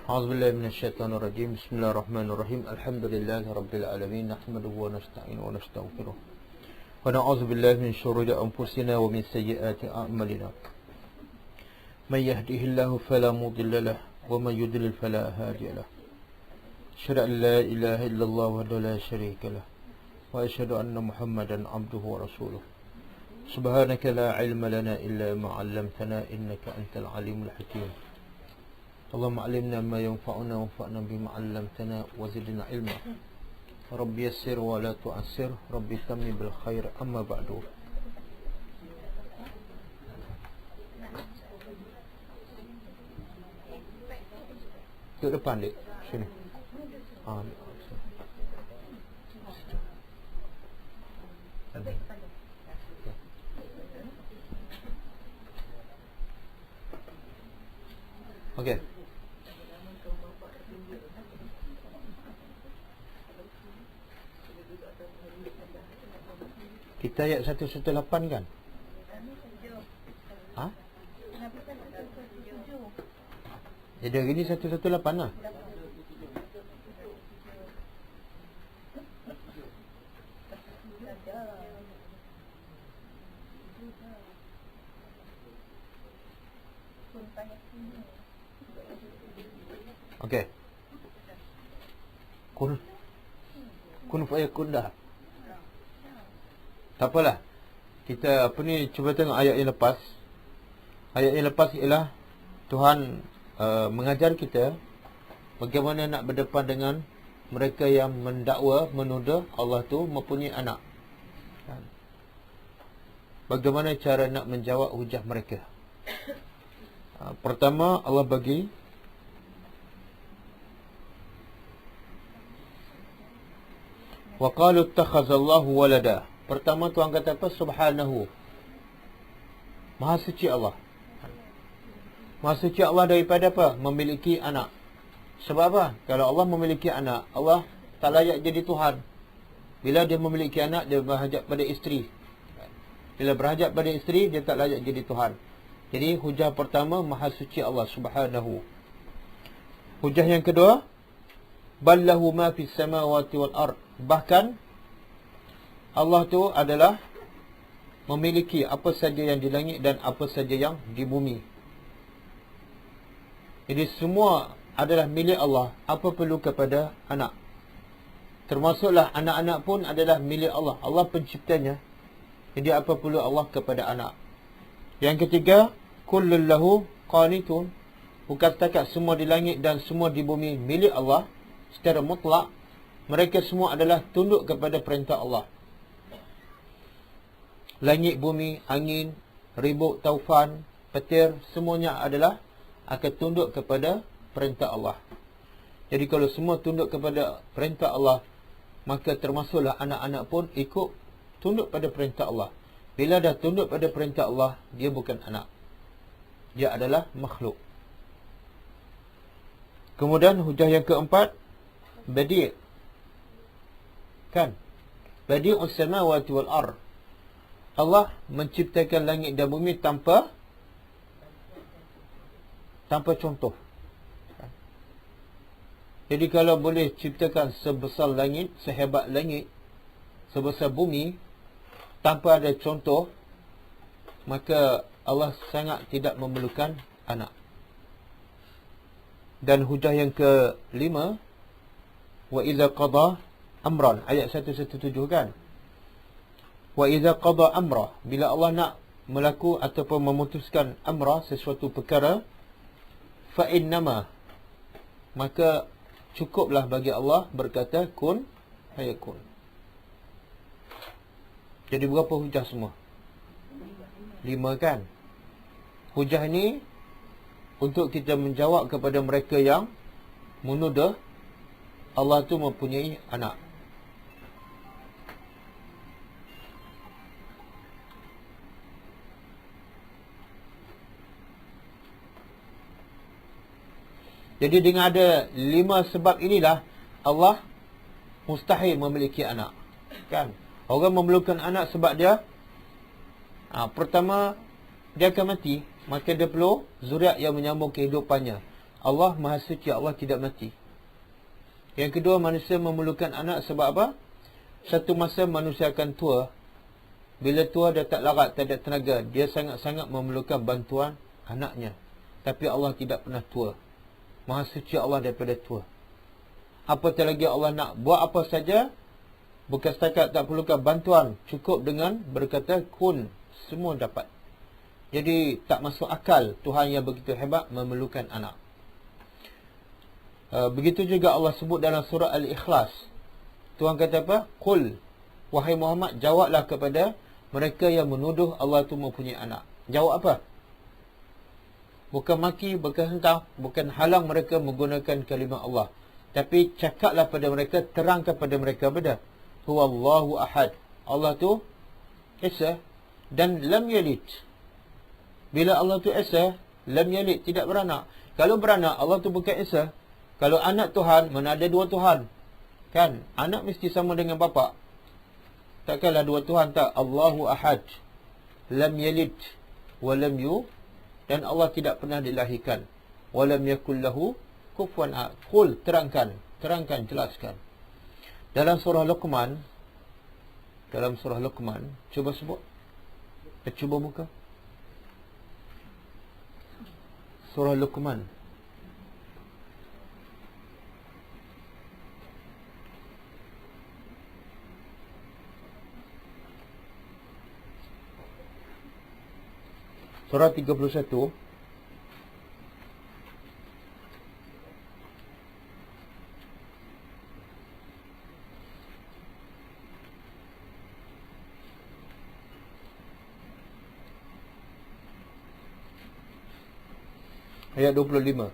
A'udzubillahi minasyaitonirrajim. Bismillahirrahmanirrahim. Alhamdulillahi rabbil alamin. Nahmaduhu wa nasta'inu wa nastaghfiruh. Wa na'udzubillahi min syururi anfusina wa min sayyiati a'malina. Man yahdihillahu fala mudilla lahu wa man yudlil fala hadiya lahu. Asyhadu an la ilaha illallah wahdahu la syarika lahu wa asyhadu anna Muhammadan 'abduhu wa rasuluh. Subhanaka la 'ilma lana illa ma 'allamtana innaka antal alimul hakim. اللهم علمنا ما ينفعنا وانفعنا بما علمتنا وزدنا علما ربي يسر ولا تعسر ربي تمني بالخير أما بعد. Ke depan dek, sini. Okay. Kita ayat 118 kan? Ha? Jadi hari ni 118 lah. Okey. Kun fayakun dah. Tak apalah. Kita cuba tengok ayat yang lepas. Ayat yang lepas ialah Tuhan mengajar kita bagaimana nak berdepan dengan mereka yang mendakwa, menuduh Allah tu mempunyai anak. Bagaimana cara nak menjawab hujah mereka. Pertama, Allah bagi wa qalu ittakhazallahu walada. Pertama Tuhan kata apa? Subhanahu. Maha suci Allah. Maha suci Allah daripada apa? Memiliki anak. Sebab apa? Kalau Allah memiliki anak, Allah tak layak jadi Tuhan. Bila dia memiliki anak, dia berhajat pada isteri. Bila berhajat pada isteri, dia tak layak jadi Tuhan. Jadi hujah pertama, Maha suci Allah Subhanahu. Hujah yang kedua, ballahu ma fis samawati wal ard. Bahkan Allah tu adalah memiliki apa saja yang di langit dan apa saja yang di bumi. Jadi semua adalah milik Allah. Apa perlu kepada anak? Termasuklah anak-anak pun adalah milik Allah. Allah penciptanya. Jadi apa perlu Allah kepada anak? Yang ketiga, kullun lahu qanitun. Bukan setakat semua di langit dan semua di bumi milik Allah secara mutlak. Mereka semua adalah tunduk kepada perintah Allah. Langit, bumi, angin, ribut, taufan, petir, semuanya adalah akan tunduk kepada perintah Allah. Jadi kalau semua tunduk kepada perintah Allah, maka termasuklah anak-anak pun ikut tunduk pada perintah Allah. Bila dah tunduk pada perintah Allah, dia bukan anak. Dia adalah makhluk. Kemudian hujah yang keempat, badi'. Kan? Badi'us samawati wal ard. Allah menciptakan langit dan bumi tanpa contoh. Jadi kalau boleh ciptakan sebesar langit, sehebat langit, sebesar bumi tanpa ada contoh, maka Allah sangat tidak memerlukan anak. Dan hujah yang kelima, wa idza qada amran, ayat 117 kan? Wa idza qada amra, bila Allah nak melaku ataupun memutuskan amra, sesuatu perkara, fa innama, maka cukuplah bagi Allah berkata kun fayakun. Jadi berapa hujah semua? 5 kan? Hujah ni untuk kita menjawab kepada mereka yang menuduh Allah tu mempunyai anak. Jadi dengan ada 5 sebab inilah Allah mustahil memiliki anak. Kan? Orang memerlukan anak sebab dia pertama, dia akan mati. Maka dia perlu zuriat yang menyambung kehidupannya. Allah Maha Suci, Allah tidak mati. Yang kedua, manusia memerlukan anak sebab apa? Satu masa manusia akan tua. Bila tua dah tak larat, tak ada tenaga, dia sangat-sangat memerlukan bantuan anaknya. Tapi Allah tidak pernah tua. Maha Suci Allah daripada tua. Apatah lagi Allah nak buat apa saja, bukan setakat tak perlukan bantuan, cukup dengan berkata kun, semua dapat. Jadi tak masuk akal Tuhan yang begitu hebat memerlukan anak. Begitu juga Allah sebut dalam surah Al-Ikhlas. Tuhan kata apa? Qul, wahai Muhammad, jawablah kepada mereka yang menuduh Allah tu mempunyai anak. Jawab apa? Bukan maki, bukan hentak, bukan halang mereka menggunakan kalimah Allah. Tapi cakaplah pada mereka, terangkan pada mereka benda. Huwallahu ahad. Allah tu Esa dan lam yalid. Bila Allah tu Esa, lam yalid, tidak beranak. Kalau beranak, Allah tu bukan Esa. Kalau anak Tuhan, mana ada dua Tuhan? Kan? Anak mesti sama dengan bapa. Takkanlah dua Tuhan, tak. Allahu ahad. Lam yalid wa lam yu, dan Allah tidak pernah dilahirkan. Wa lam yakul lahu kufuwan ahad. Qul, terangkan, jelaskan. Dalam surah Luqman, cuba sebut. Cuba buka surah Luqman. Surah 31. Ayat 25.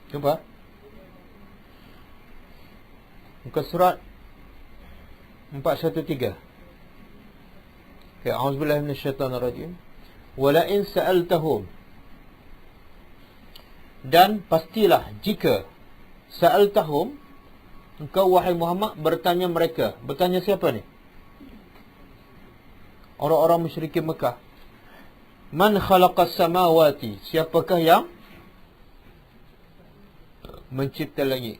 Cuba. Muka surat 413. Okay, a'udzubillahi minasyaitonirrajim. Wala in sa'altahum, dan pastilah jika sa'altahum, engkau wahai Muhammad bertanya mereka. Bertanya siapa ni? Orang-orang musyrikin Mekah. Man khalaqas samawati, siapakah yang mencipta langit,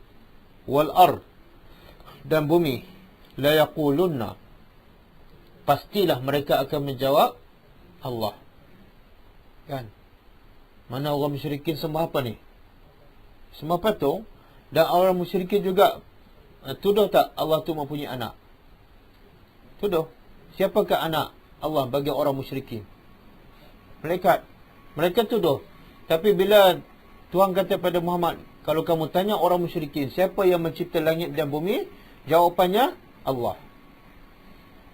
wal ard, dan bumi. La yaqulunna, pastilah mereka akan menjawab Allah. Kan? Mana orang musyrikin sembah apa ni? Sembah patung. Dan orang musyrikin juga tuduh tak Allah tu mempunyai anak? Tuduh. Siapakah anak Allah bagi orang musyrikin? Malaikat. Mereka tuduh. Tapi bila Tuhan kata pada Muhammad, kalau kamu tanya orang musyrikin, siapa yang mencipta langit dan bumi? Jawapannya Allah.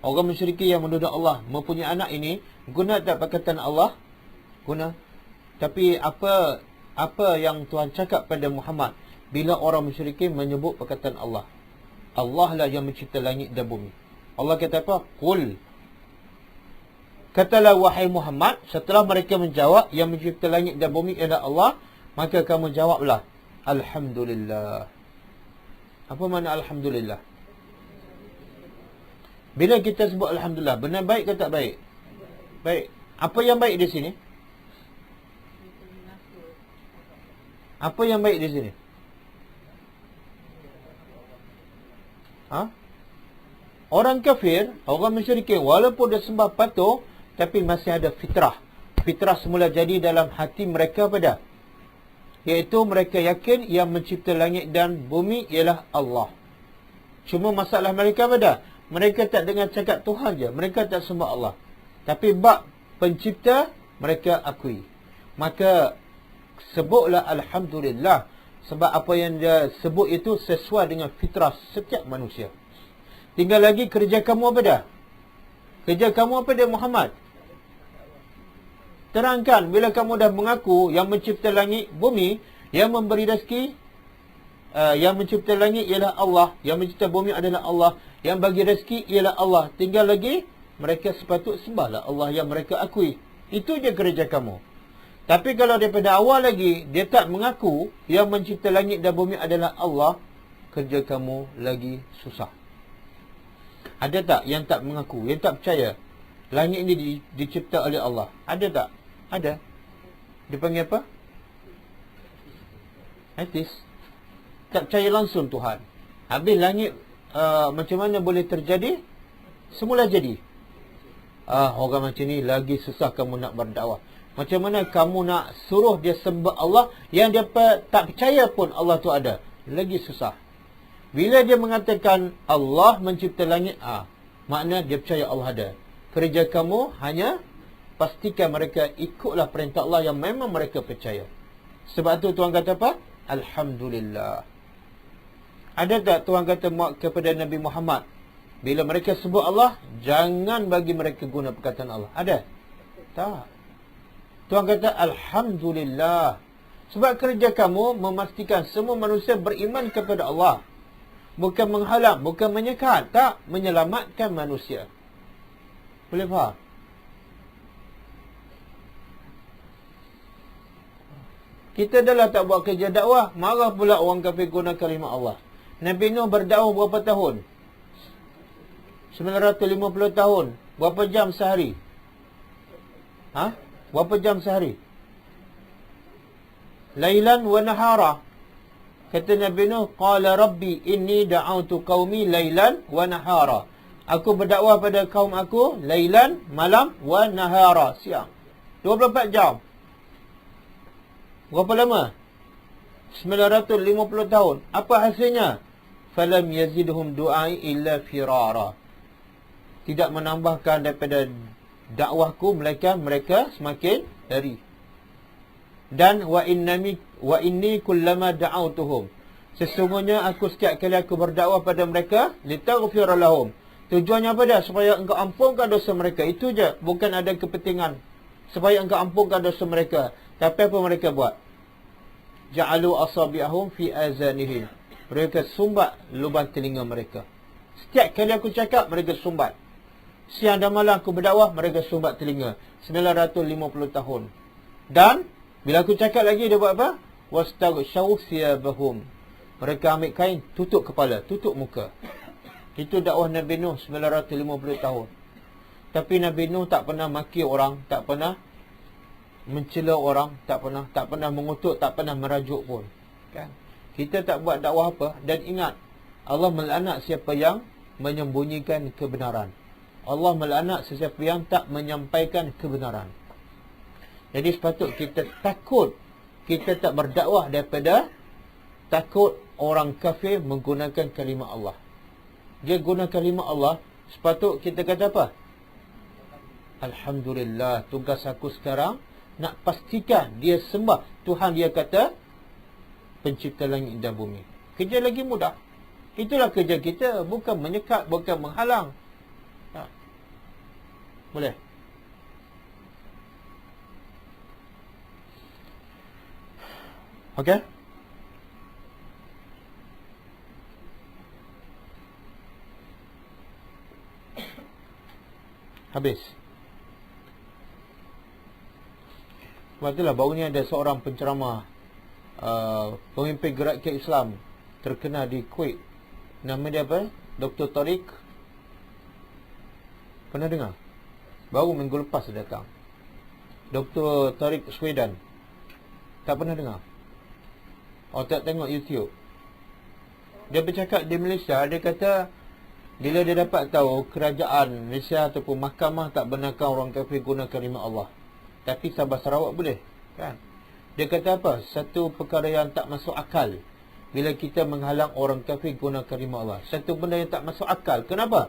Orang musyrikin yang menuduh Allah mempunyai anak ini, guna tak perkataan Allah? Guna. Tapi apa yang Tuhan cakap pada Muhammad bila orang musyrikin menyebut perkataan Allah? Allah lah yang mencipta langit dan bumi. Allah kata apa? Qul, katalah wahai Muhammad, setelah mereka menjawab yang mencipta langit dan bumi ialah Allah, maka kamu jawablah Alhamdulillah. Apa makna Alhamdulillah? Bila kita sebut Alhamdulillah, benar baik ke tak baik? Baik. Apa yang baik di sini? Apa yang baik di sini? Orang kafir, orang musyrikin, walaupun dia sembah patung, tapi masih ada fitrah. Fitrah semula jadi dalam hati mereka pada, iaitu mereka yakin yang mencipta langit dan bumi ialah Allah. Cuma masalah mereka pada, mereka tak dengar cakap Tuhan je, mereka tak sembah Allah. Tapi bab pencipta mereka akui. Maka sebutlah Alhamdulillah, sebab apa yang dia sebut itu sesuai dengan fitrah setiap manusia. Tinggal lagi kerja kamu apa dah? Kerja kamu apa dia Muhammad? Terangkan bila kamu dah mengaku yang mencipta langit bumi, yang memberi rezeki, yang mencipta langit ialah Allah, yang mencipta bumi adalah Allah, yang bagi rezeki ialah Allah. Tinggal lagi mereka sepatut sembahlah Allah yang mereka akui. Itu je kerja kamu. Tapi kalau daripada awal lagi dia tak mengaku yang mencipta langit dan bumi adalah Allah, kerja kamu lagi susah. Ada tak yang tak mengaku, yang tak percaya langit ini dicipta oleh Allah? Ada tak? Ada. Dipanggil apa? Ateis. Tak percaya langsung Tuhan. Habis langit macam mana boleh terjadi? Semula jadi. Orang macam ni lagi susah kamu nak berdakwah. Macam mana kamu nak suruh dia sembah Allah yang dia tak percaya pun Allah tu ada? Lagi susah. Bila dia mengatakan Allah mencipta langit, makna dia percaya Allah ada. Kerja kamu hanya pastikan mereka ikutlah perintah Allah yang memang mereka percaya. Sebab tu Tuhan kata apa? Alhamdulillah. Ada tak Tuhan kata kepada Nabi Muhammad, bila mereka sebut Allah, jangan bagi mereka guna perkataan Allah? Ada? Tak. Tuhan kata Alhamdulillah. Sebab kerja kamu memastikan semua manusia beriman kepada Allah. Bukan menghalang, bukan menyekat. Tak, menyelamatkan manusia. Boleh faham? Kita dah lah tak buat kerja dakwah, marah pula orang kafir guna kalimah Allah. Nabi Nuh berdakwah berapa tahun? 950 tahun. Berapa jam sehari? Berapa jam sehari? Lailan wa nahara. Kata Nabi Nuh, qala rabbi inni da'autu qaumi lailan wa nahara. Aku berdakwah pada kaum aku lailan, malam, wa nahara, siang. 24 jam. Berapa lama? 950 tahun. Apa hasilnya? Falam yazidhum du'ai illa firara. Tidak menambahkan daripada dakwahku melainkan mereka semakin lari. Dan wa inni kullama da'autuhum. Sesungguhnya aku setiap kali aku berdakwah pada mereka, litaghfir lahum. Tujuannya apa dia? Supaya engkau ampunkan dosa mereka. Itu je. Bukan ada kepentingan supaya engkau ampunkan dosa mereka. Tapi apa mereka buat? Ja'alu asabi'ahum fi azanihim. Mereka sumbat lubang telinga mereka. Setiap kali aku cakap, mereka sumbat. Siang dan malam aku berdakwah, mereka sumbat telinga. 950 tahun. Dan bila aku cakap lagi, dia buat apa? Wastaghshaw thiyabahum. Mereka ambil kain, tutup kepala, tutup muka. Itu dakwah Nabi Nuh 950 tahun. Tapi Nabi Nuh tak pernah maki orang, tak pernah mencela orang, tak pernah mengutuk, tak pernah merajuk pun. Kan? Kita tak buat dakwah apa. Dan ingat, Allah melaknat siapa yang menyembunyikan kebenaran. Allah melaknat sesiapa yang tak menyampaikan kebenaran. Jadi sepatut kita takut, kita tak berdakwah daripada takut orang kafir menggunakan kalimah Allah. Dia guna kalimah Allah, sepatut kita kata apa? Alhamdulillah, tugas aku sekarang nak pastikan dia sembah Tuhan. Dia kata pencipta langit dan bumi. Kerja lagi mudah. Itulah kerja kita, bukan menyekat, bukan menghalang. Boleh? Okey? Habis. Sebab itulah baru ni ada seorang penceramah, pemimpin gerakan Islam terkenal di Kuwait. Nama dia apa? Dr. Tariq. Pernah dengar? Baru minggu lepas dia datang. Dr. Tariq Sweden. Tak pernah dengar? Tak tengok YouTube. Dia bercakap di Malaysia. Dia kata bila dia dapat tahu kerajaan Malaysia ataupun mahkamah tak benarkan orang kafir guna kalimah Allah, tapi Sabah Sarawak boleh, kan? Dia kata apa? Satu perkara yang tak masuk akal bila kita menghalang orang kafir guna kalimah Allah. Satu benda yang tak masuk akal. Kenapa?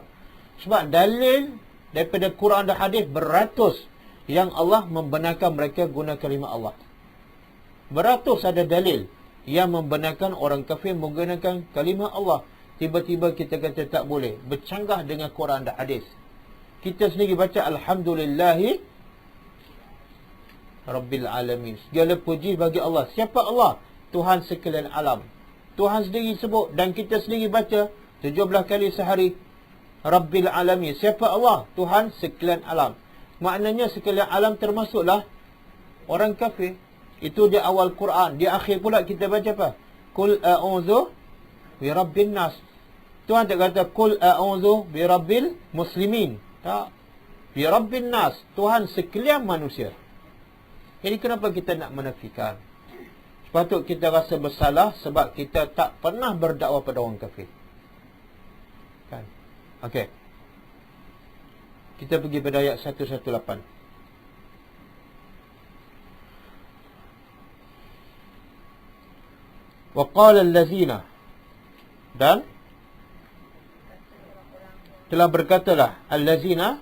Sebab dalil daripada Quran dan hadis beratus yang Allah membenarkan mereka guna kalimah Allah. Beratus ada dalil yang membenarkan orang kafir menggunakan kalimah Allah. Tiba-tiba kita kata tak boleh. Bercanggah dengan Quran dan hadis. Kita sendiri baca Alhamdulillahi Rabbil Alamin. Segala puji bagi Allah. Siapa Allah? Tuhan sekalian alam. Tuhan sendiri sebut dan kita sendiri baca 17 kali sehari. Rabbil Alamin. Siapa Allah? Tuhan sekalian alam. Maknanya sekalian alam termasuklah Orang kafir. Itu di awal Quran. Di akhir pula kita baca apa? Qul a'udzu bi rabbin nas. Tuhan tak kata qul a'udzu bi rabbil muslimin. Tak. Bi rabbin nas. Tuhan sekalian manusia. Jadi kenapa kita nak menafikan? Sepatut kita rasa bersalah sebab kita tak pernah berdakwah pada orang kafir. Kan? Okey. Kita pergi pada ayat 118. Wa qala allazina, dan telah berkatalah allazina,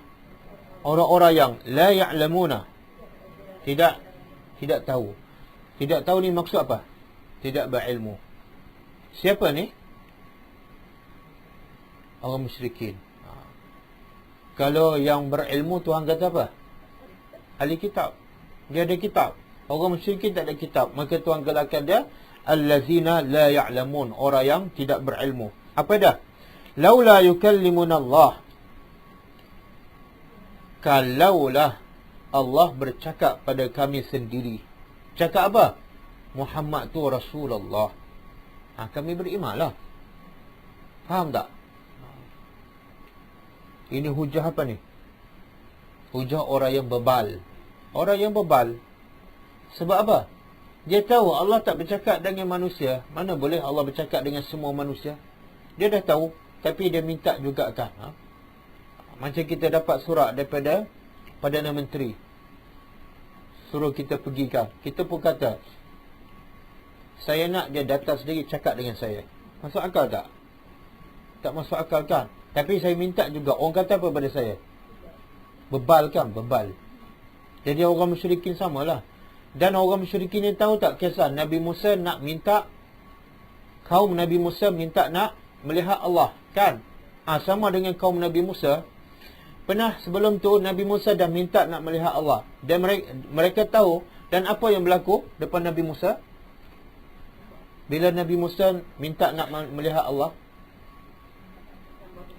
orang-orang yang la ya'lamuna, tidak tahu. Tidak tahu ni maksud apa? Tidak berilmu. Siapa ni? Orang musyrikin. Kalau yang berilmu, Tuhan kata apa? Ahli kitab. Dia ada kitab. Orang musyrikin tak ada kitab. Maka Tuhan galakkan dia allazina la ya'lamun, orang yang tidak berilmu. Apa dah? Laula yukallimuna Allah. Kalaulah Allah bercakap pada kami sendiri. Cakap apa? Muhammad tu Rasulullah. Kami berimanlah. Faham tak? Ini hujah apa ni? Hujah orang yang bebal. Orang yang bebal. Sebab apa? Dia tahu Allah tak bercakap dengan manusia. Mana boleh Allah bercakap dengan semua manusia? Dia dah tahu. Tapi dia minta juga kan. Macam kita dapat surat daripada Perdana Menteri. Suruh kita pergikan. Kita pun kata, saya nak dia datang sendiri cakap dengan saya. Masuk akal tak? Tak masuk akal kan? Tapi saya minta juga. Orang kata apa pada saya? Bebal kan? Bebal. Jadi orang musyrikin samalah. Dan orang musyrikin ni tahu tak kisah Nabi Musa nak minta, kaum Nabi Musa minta nak melihat Allah kan? Sama dengan kaum Nabi Musa. Pernah sebelum tu Nabi Musa dah minta nak melihat Allah. Dan mereka tahu. Dan apa yang berlaku depan Nabi Musa? Bila Nabi Musa minta nak melihat Allah,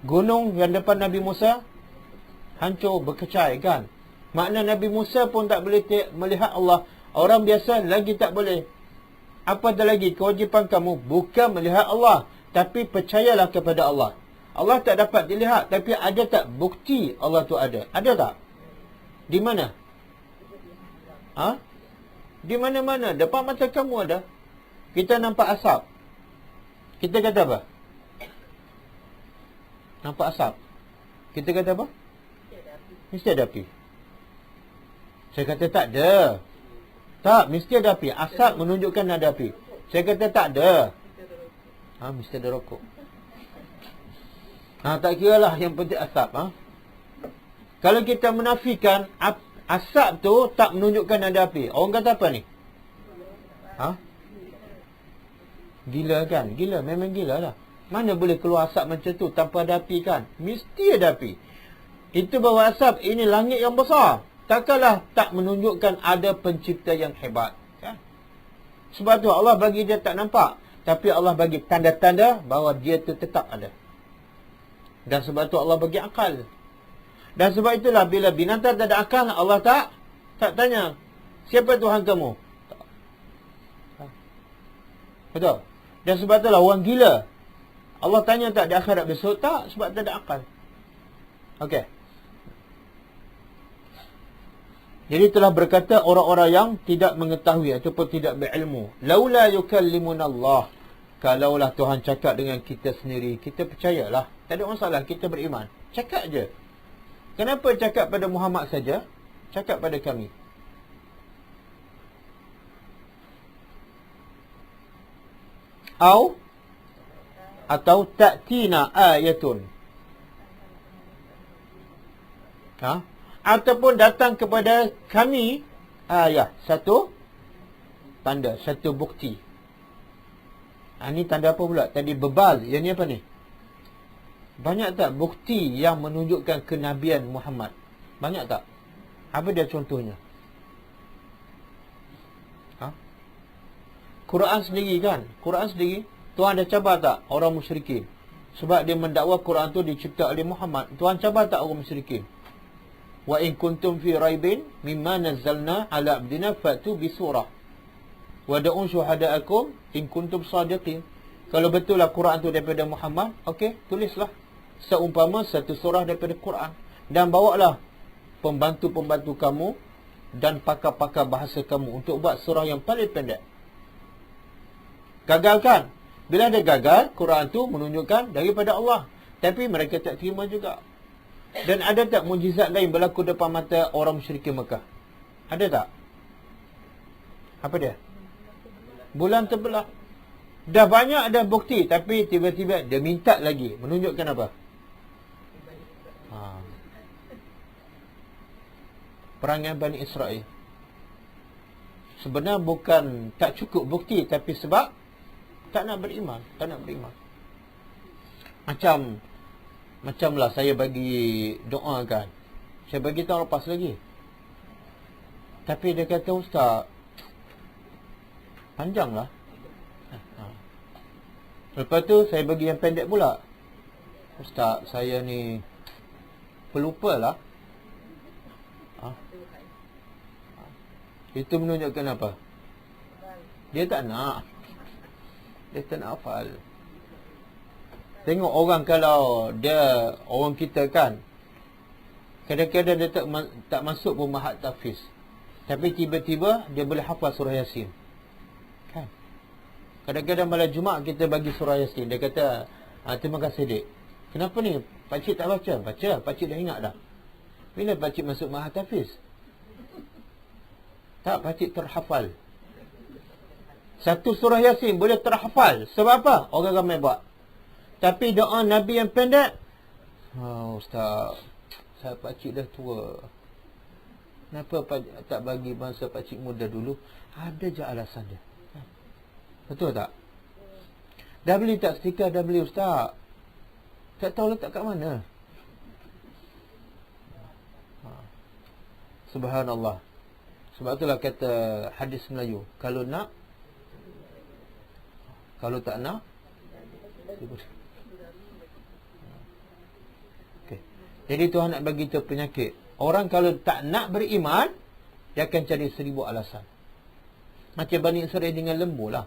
gunung yang depan Nabi Musa hancur, berkecai kan? Makna Nabi Musa pun tak boleh melihat Allah. Orang biasa lagi tak boleh. Apa ada lagi? Kewajipan kamu bukan melihat Allah, tapi percayalah kepada Allah. Allah tak dapat dilihat, tapi ada tak bukti Allah tu ada? Ada tak? Di mana? Di mana-mana. Depan mata kamu ada. Kita nampak asap. Kita kata apa? Nampak asap. Kita kata apa? Mesti ada api. Saya kata tak ada. Tak, mesti ada api. Asap menunjukkan ada api. Saya kata tak ada. Mesti ada rokok. Tak kira lah, yang penting asap. Kalau kita menafikan asap tu tak menunjukkan ada api, orang kata apa ni? Gila kan? Gila, memang gila lah. Mana boleh keluar asap macam tu tanpa ada api kan? Mesti ada api. Itu bawa asap, ini langit yang besar. Takkanlah tak menunjukkan ada pencipta yang hebat kan? Sebab tu Allah bagi dia tak nampak, tapi Allah bagi tanda-tanda bahawa dia tu tetap ada. Dan sebab tu Allah bagi akal. Dan sebab itulah bila binatang tak ada akal, Allah tak tanya, siapa Tuhan kamu? Betul? Dan sebab itulah orang gila, Allah tanya tak di akhirat besok? Tak, sebab tak ada akal. Okey. Jadi telah berkata orang-orang yang tidak mengetahui ataupun tidak berilmu, laula yukallimuna Allah. Kalaulah Tuhan cakap dengan kita sendiri, kita percayalah. Tak ada masalah, kita beriman. Cakap je. Kenapa cakap pada Muhammad saja? Cakap pada kami. Atau ta'tina ayatun. Ataupun datang kepada kami ayat, satu tanda, satu bukti. Ini tanda apa pula? Tadi bebal, yang ni apa ni? Banyak tak bukti yang menunjukkan kenabian Muhammad? Banyak tak? Apa dia contohnya? Quran sendiri kan? Quran sendiri, Tuhan dah cabar tak orang musyrikin? Sebab dia mendakwa Quran tu dicipta oleh Muhammad. Tuhan cabar tak orang musyrikin? Wa in kuntum fi raibin mimma nazzalna ala abdina fa'tu bi surah wad'u syuhada'akum in kuntum sadiqin. Kalau betul lah Quran tu daripada Muhammad, okey, tulislah seumpama satu surah daripada Quran dan bawalah pembantu-pembantu kamu dan pakar-pakar bahasa kamu untuk buat surah yang paling pendek. Gagal kan? Bila ada gagal, Quran tu menunjukkan daripada Allah, tapi mereka tak terima juga. Dan ada tak mujizat lain berlaku depan mata orang musyrikin Mekah? Ada tak? Apa dia? Bulan terbelah. Dah banyak ada bukti, tapi tiba-tiba dia minta lagi. Menunjukkan apa? Perangai Bani Israel. Sebenarnya bukan tak cukup bukti, tapi sebab tak nak beriman. Tak nak beriman. Macamlah saya bagi doa kan. Saya bagi tahun lepas lagi. Tapi dia kata, Ustaz, panjanglah. Lepas tu saya bagi yang pendek pula. Ustaz, saya ni pelupa lah. Itu menunjukkan apa? Dia tak nak. Dia tak nak hafal. Tengok orang, kalau dia orang kita kan, kadang-kadang dia tak masuk pun mahat tahfiz, tapi tiba-tiba dia boleh hafal surah Yasin. Kan? Kadang-kadang malam Jumaat kita bagi surah Yasin, dia kata, terima kasih Dik. Kenapa ni? Pakcik tak baca? Baca, pakcik dah ingat dah. Bila pakcik masuk mahat tahfiz? Tak, pakcik terhafal. Satu surah Yasin boleh terhafal. Sebab apa? Orang ramai buat. Tapi doa Nabi yang pendek, Ustaz, saya pakcik dah tua. Kenapa tak bagi masa pakcik muda dulu? Ada je alasan dia. Betul tak? Dah beli tak stiker? Dah beli, Ustaz. Tak tahu letak kat mana. Subhanallah. Sebab itulah kata hadis Melayu, kalau nak, kalau tak nak, okay. Jadi Tuhan nak bagi tu penyakit. Orang kalau tak nak beriman, dia akan cari 1000 alasan. Macam Bani Israel dengan lembu lah.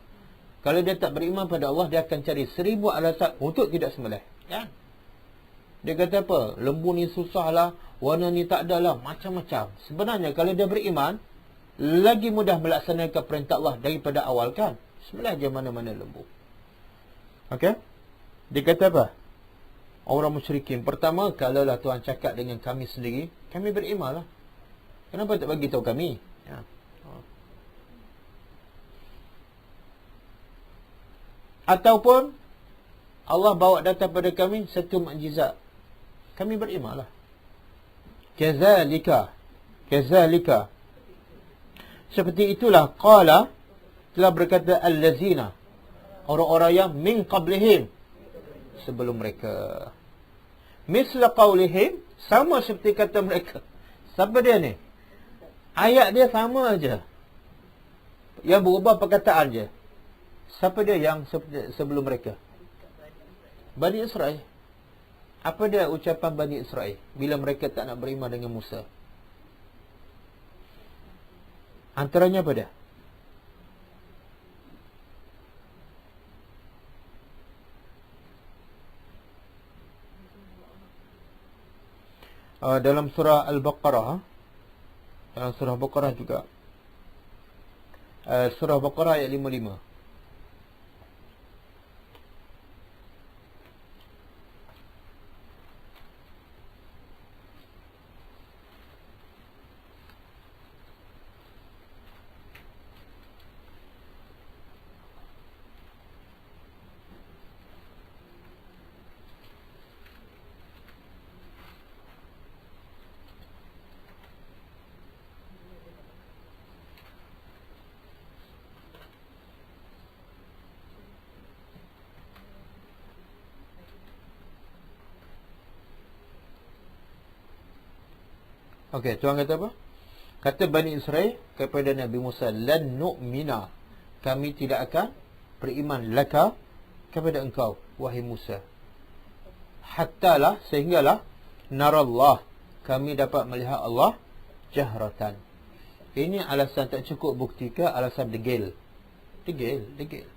Kalau dia tak beriman pada Allah, dia akan cari 1000 alasan untuk tidak sembelih. Ya? Dia kata apa? Lembu ni susah lah, warna ni tak ada lah, macam-macam. Sebenarnya kalau dia beriman, lagi mudah melaksanakan perintah Allah daripada awal kan. Sembelih je mana-mana lembu. Okey? Dia kata apa? Orang musyrikin, pertama, kalaulah Tuhan cakap dengan kami sendiri, kami beriman lah. Kenapa tak bagi tahu kami? Ya. Ataupun Allah bawa datang pada kami satu mukjizat, kami beriman lah. Kazalika, seperti itulah qala, telah berkata allazina, orang-orang yang min qablihim, sebelum mereka. Misla qaulihim, sama seperti kata mereka. Siapa dia ni? Ayat dia sama aja, yang berubah perkataan je. Siapa dia yang sebelum mereka? Bani Israel. Apa dia ucapan Bani Israel bila mereka tak nak beriman dengan Musa? Antaranya apa dia? Dalam surah Al-Baqarah, dalam surah Baqarah juga, surah Baqarah ayat 55. Okey, Tuhan kata apa? Kata Bani Israel kepada Nabi Musa, lan nu'mina, kami tidak akan beriman laka, kepada engkau wahai Musa, hattalah, sehinggalah narallah, kami dapat melihat Allah jahratan. Ini alasan tak cukup bukti ke alasan degil? Degil.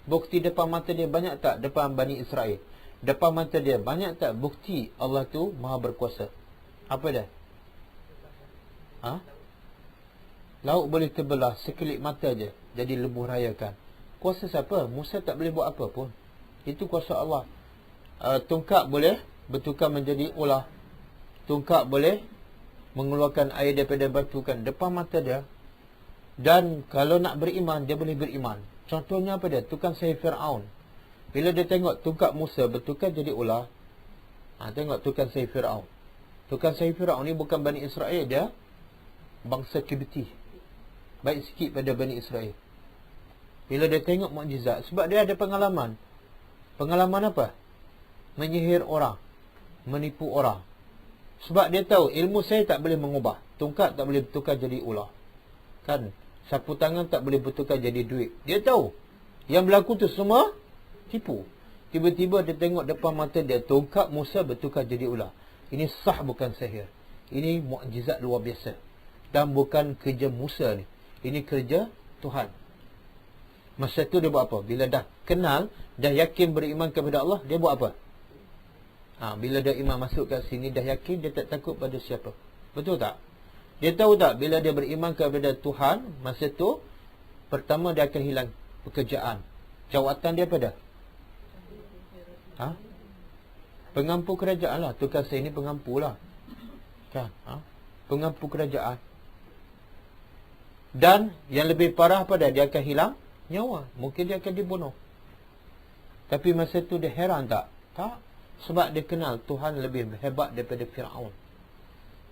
Bukti depan mata dia banyak tak depan Bani Israel? Depan mata dia banyak tak bukti Allah tu maha berkuasa? Apa dia? Laut boleh terbelah sekelip mata je, jadi lebuh rayakan. Kuasa siapa? Musa tak boleh buat apa pun. Itu kuasa Allah. Tungkak boleh bertukar menjadi ular. Tungkak boleh mengeluarkan air daripada batu kan depan mata dia. Dan kalau nak beriman, dia boleh beriman. Contohnya apa dia? Tukang sihir Fir'aun. Bila dia tengok tungkak Musa bertukar jadi ular, tengok tukang sihir Fir'aun. Tukang sihir Fir'aun ni bukan Bani Israel, dia bangsa Kibti. Baik sikit pada Bani Israel. Bila dia tengok mukjizat, sebab dia ada pengalaman. Pengalaman apa? Menyihir orang, menipu orang. Sebab dia tahu ilmu saya tak boleh mengubah. Tungkat tak boleh bertukar jadi ular. Kan? Sapu tangan tak boleh bertukar jadi duit. Dia tahu yang berlaku tu semua tipu. Tiba-tiba dia tengok depan mata dia tongkat Musa bertukar jadi ular. Ini sah bukan sihir. Ini mukjizat luar biasa. Dan bukan kerja Musa ni. Ini kerja Tuhan. Masa tu dia buat apa? Bila dah kenal, dah yakin beriman kepada Allah, dia buat apa? Bila dah iman masuk kat sini, dah yakin, dia tak takut pada siapa. Betul tak? Dia tahu tak? Bila dia beriman kepada Tuhan, masa tu pertama dia akan hilang pekerjaan. Jawatan dia apa dah? Pengampu kerajaan lah. Tukang saya ni pengampu lah kan? Pengampu kerajaan. Dan yang lebih parah apa dah? Dia akan hilang nyawa. Mungkin dia akan dibunuh. Tapi masa tu dia heran tak? Tak. Sebab dia kenal Tuhan lebih hebat daripada Fir'aun.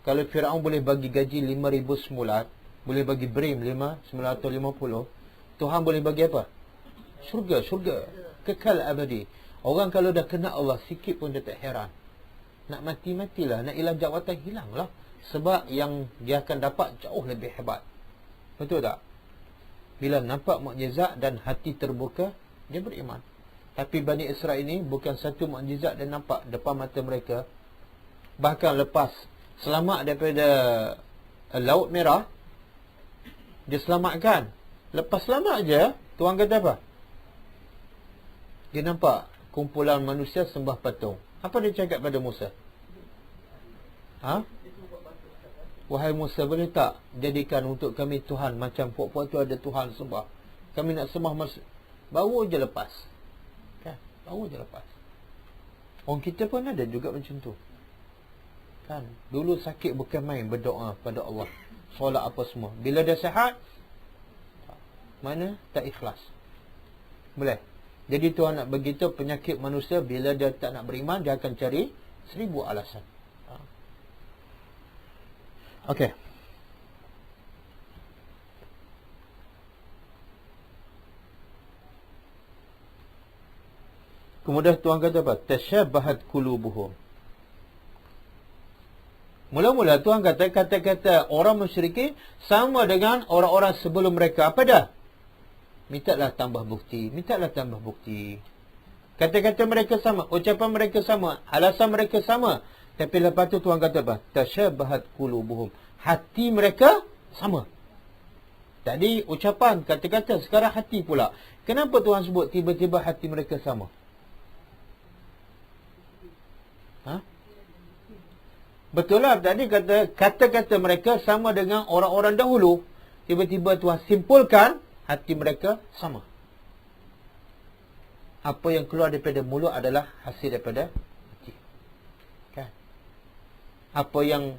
Kalau Fir'aun boleh bagi gaji 5,000 semulat, boleh bagi brim 950, Tuhan boleh bagi apa? Syurga. Kekal abadi. Orang kalau dah kenal Allah sikit pun dia tak heran. Nak mati-matilah. Nak hilang jawatan, hilanglah. Sebab yang dia akan dapat jauh lebih hebat. Betul tak? Bila nampak mukjizat dan hati terbuka, dia beriman. Tapi Bani Israel ini bukan satu mukjizat dia nampak depan mata mereka. Bahkan lepas selamat daripada Laut Merah, dia selamatkan. Lepas selamat aja, Tuhan kata apa? Dia nampak kumpulan manusia sembah patung. Apa dia cakap pada Musa? Wahai Musa, boleh tak jadikan untuk kami Tuhan macam puak-puak tu ada Tuhan sembah. Kami nak sembah baru je lepas. Kan? Baru je lepas. Orang kita pun ada juga macam tu. Kan? Dulu sakit bukan main berdoa pada Allah. Solat apa semua. Bila dah sihat, mana tak ikhlas. Boleh. Jadi Tuhan nak begitu penyakit manusia, bila dia tak nak beriman, dia akan cari 1000 alasan. Okey. Kemudian Tuhan kata apa? Tashabbahat qulubuhum. Mula-mula Tuhan kata kata-kata orang musyrikin sama dengan orang-orang sebelum mereka. Apa dah? Mintalah tambah bukti. Kata-kata mereka sama, ucapan mereka sama, alasan mereka sama. Tapi lepas tu Tuhan kata apa? Tashabbahat qulubuhum. Hati mereka sama. Tadi ucapan, kata-kata, sekarang hati pula. Kenapa Tuhan sebut tiba-tiba hati mereka sama? Betul lah, tadi kata-kata mereka sama dengan orang-orang dahulu. Tiba-tiba Tuhan simpulkan hati mereka sama. Apa yang keluar daripada mulut adalah hasil daripada hati. Kan? Apa yang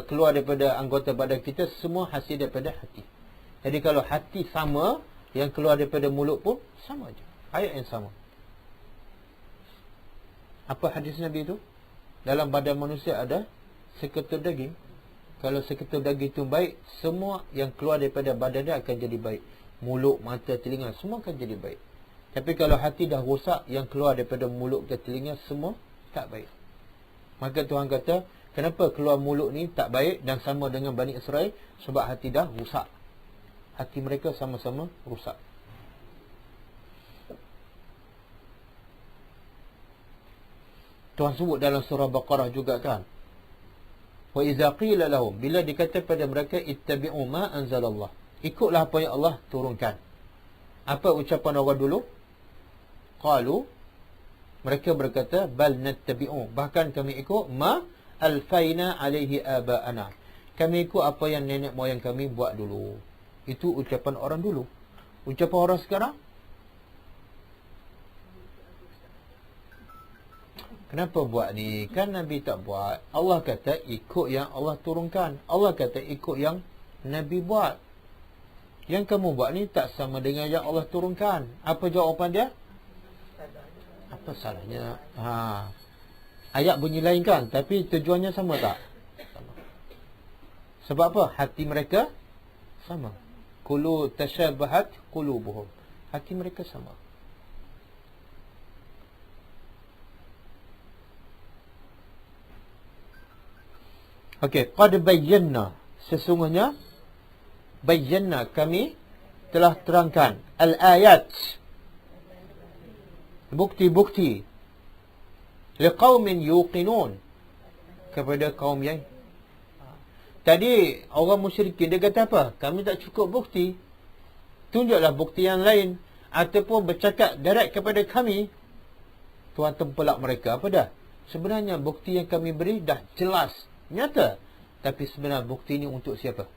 keluar daripada anggota badan kita semua hasil daripada hati. Jadi kalau hati sama, yang keluar daripada mulut pun sama je. Ayat yang sama. Apa hadis Nabi itu? Dalam badan manusia ada seketul daging. Kalau seketul daging itu baik, semua yang keluar daripada badan dia akan jadi baik. Mulut, mata, telinga, semua akan jadi baik. Tapi kalau hati dah rosak, yang keluar daripada mulut ke telinga semua tak baik. Maka Tuhan kata, kenapa keluar mulut ni tak baik dan sama dengan Bani Israel? Sebab hati dah rusak. Hati mereka sama-sama rusak. Tuhan sebut dalam surah Baqarah juga kan. Wa idza qila lahum, bila dikata pada mereka ittabi'u ma anzalallah, ikutlah apa yang Allah turunkan. Apa ucapan orang dulu? Qalu, mereka berkata bal nattabi'u, bahkan kami ikut ma alfaina alaihi aba'ana, kami ikut apa yang nenek moyang kami buat dulu. Itu ucapan orang dulu. Ucapan orang sekarang, kenapa buat ni? Kan Nabi tak buat. Allah kata ikut yang Allah turunkan. Allah kata ikut yang Nabi buat. Yang kamu buat ni tak sama dengan yang Allah turunkan. Apa jawapan dia? Apa salahnya? Ayat bunyi lain kan, tapi tujuannya sama tak? Sama. Sebab apa? Hati mereka sama. Qulu tashabahat qulubuhum. Hati mereka sama. Okey, qad bayyana, sesungguhnya bayyana, kami telah terangkan al-ayat, bukti-bukti, liqaumin yuqinun, kepada kaum yang tadi orang musyrikin dia kata apa? Kami tak cukup bukti, tunjuklah bukti yang lain, ataupun bercakap direct kepada kami. Tuhan tempelak mereka. Apa dah? Sebenarnya bukti yang kami beri dah jelas, nyata. Tapi sebenarnya bukti ini untuk siapa?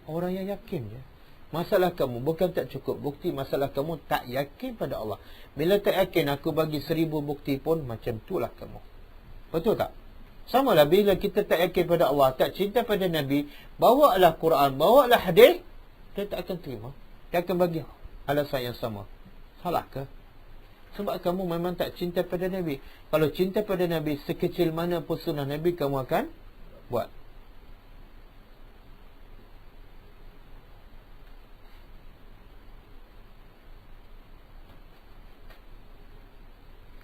Orang yang yakin je. Masalah kamu bukan tak cukup bukti, masalah kamu tak yakin pada Allah. Bila tak yakin, aku bagi 1000 bukti pun macam itulah kamu. Betul tak? Sama lah bila kita tak yakin pada Allah, tak cinta pada Nabi, bawalah Quran, bawalah hadis, dia tak akan terima. Dia akan bagi alasan yang sama. Salah ke? Sebab kamu memang tak cinta pada Nabi. Kalau cinta pada Nabi, sekecil mana pun sunnah Nabi kamu akan buat.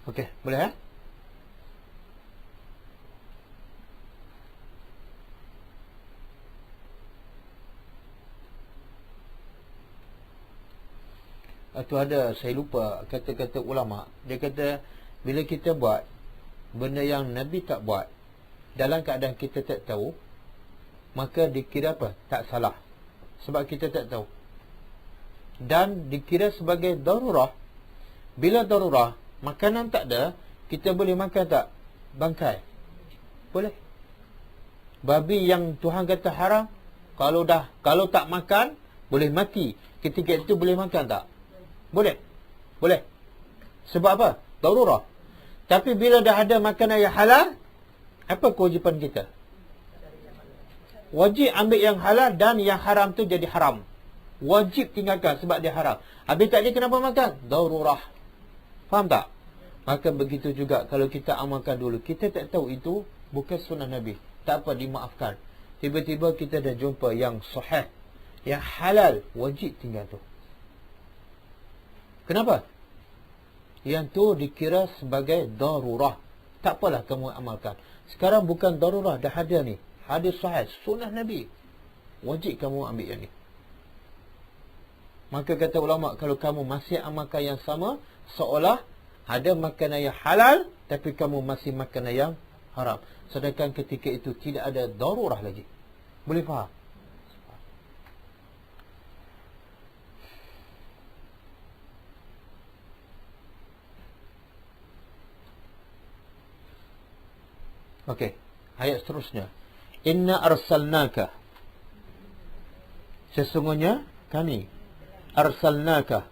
Okey, boleh Itu ada, saya lupa kata-kata ulama. Dia kata bila kita buat benda yang Nabi tak buat, dalam keadaan kita tak tahu, maka dikira apa? Tak salah. Sebab kita tak tahu. Dan dikira sebagai darurah. Bila darurah, makanan tak ada, kita boleh makan tak? Bangkai? Boleh. Babi yang Tuhan kata haram, kalau tak makan, boleh mati. Ketika itu boleh makan tak? Boleh. Boleh. Sebab apa? Darurah. Tapi bila dah ada makanan yang halal, apa kewajipan kita? Wajib ambil yang halal, dan yang haram tu jadi haram. Wajib tinggalkan sebab dia haram. Habis tak dia kenapa makan? Darurah. Faham tak? Maka begitu juga kalau kita amalkan dulu, kita tak tahu itu bukan sunnah Nabi, tak apa, dimaafkan. Tiba-tiba kita dah jumpa yang sahih, yang halal, wajib tinggal tu. Kenapa? Yang tu dikira sebagai darurah. Tak apalah kamu amalkan. Sekarang bukan darurah, dah ada ni. Hadis sahih, sunnah Nabi. Wajib kamu ambil yang ni. Maka kata ulama, kalau kamu masih amalkan yang sama, seolah ada makanan yang halal, tapi kamu masih makanan yang haram. Sedangkan ketika itu tidak ada darurah lagi. Boleh faham? Okey, ayat seterusnya. Inna arsalnaka, sesungguhnya kami, arsalnaka,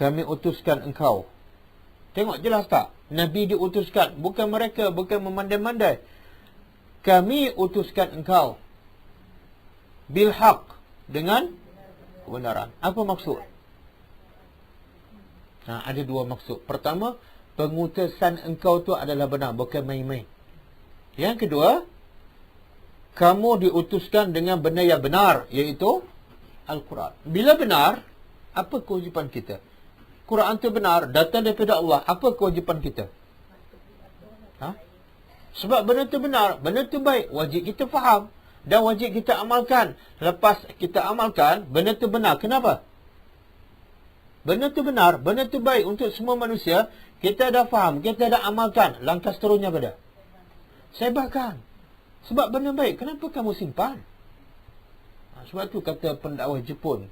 kami utuskan engkau. Tengok jelas tak? Nabi diutuskan, bukan mereka, bukan memandai-mandai. Kami utuskan engkau bil haq, dengan kebenaran. Apa maksud? Ada dua maksud. Pertama, pengutusan engkau tu adalah benar, bukan main-main. Yang kedua, kamu diutuskan dengan benda yang benar, iaitu Al-Quran. Bila benar, apa kewajipan kita? Quran tu benar, datang daripada Allah. Apa kewajipan kita? Sebab benda tu benar, benda tu baik, wajib kita faham dan wajib kita amalkan. Lepas kita amalkan, benda tu benar. Kenapa? Benda tu benar, benda tu baik untuk semua manusia. Kita dah faham, kita dah amalkan. Langkah seterusnya pada Sebarkan. Sebab benda baik, kenapa kamu simpan? Sebab tu kata pendakwah Jepun.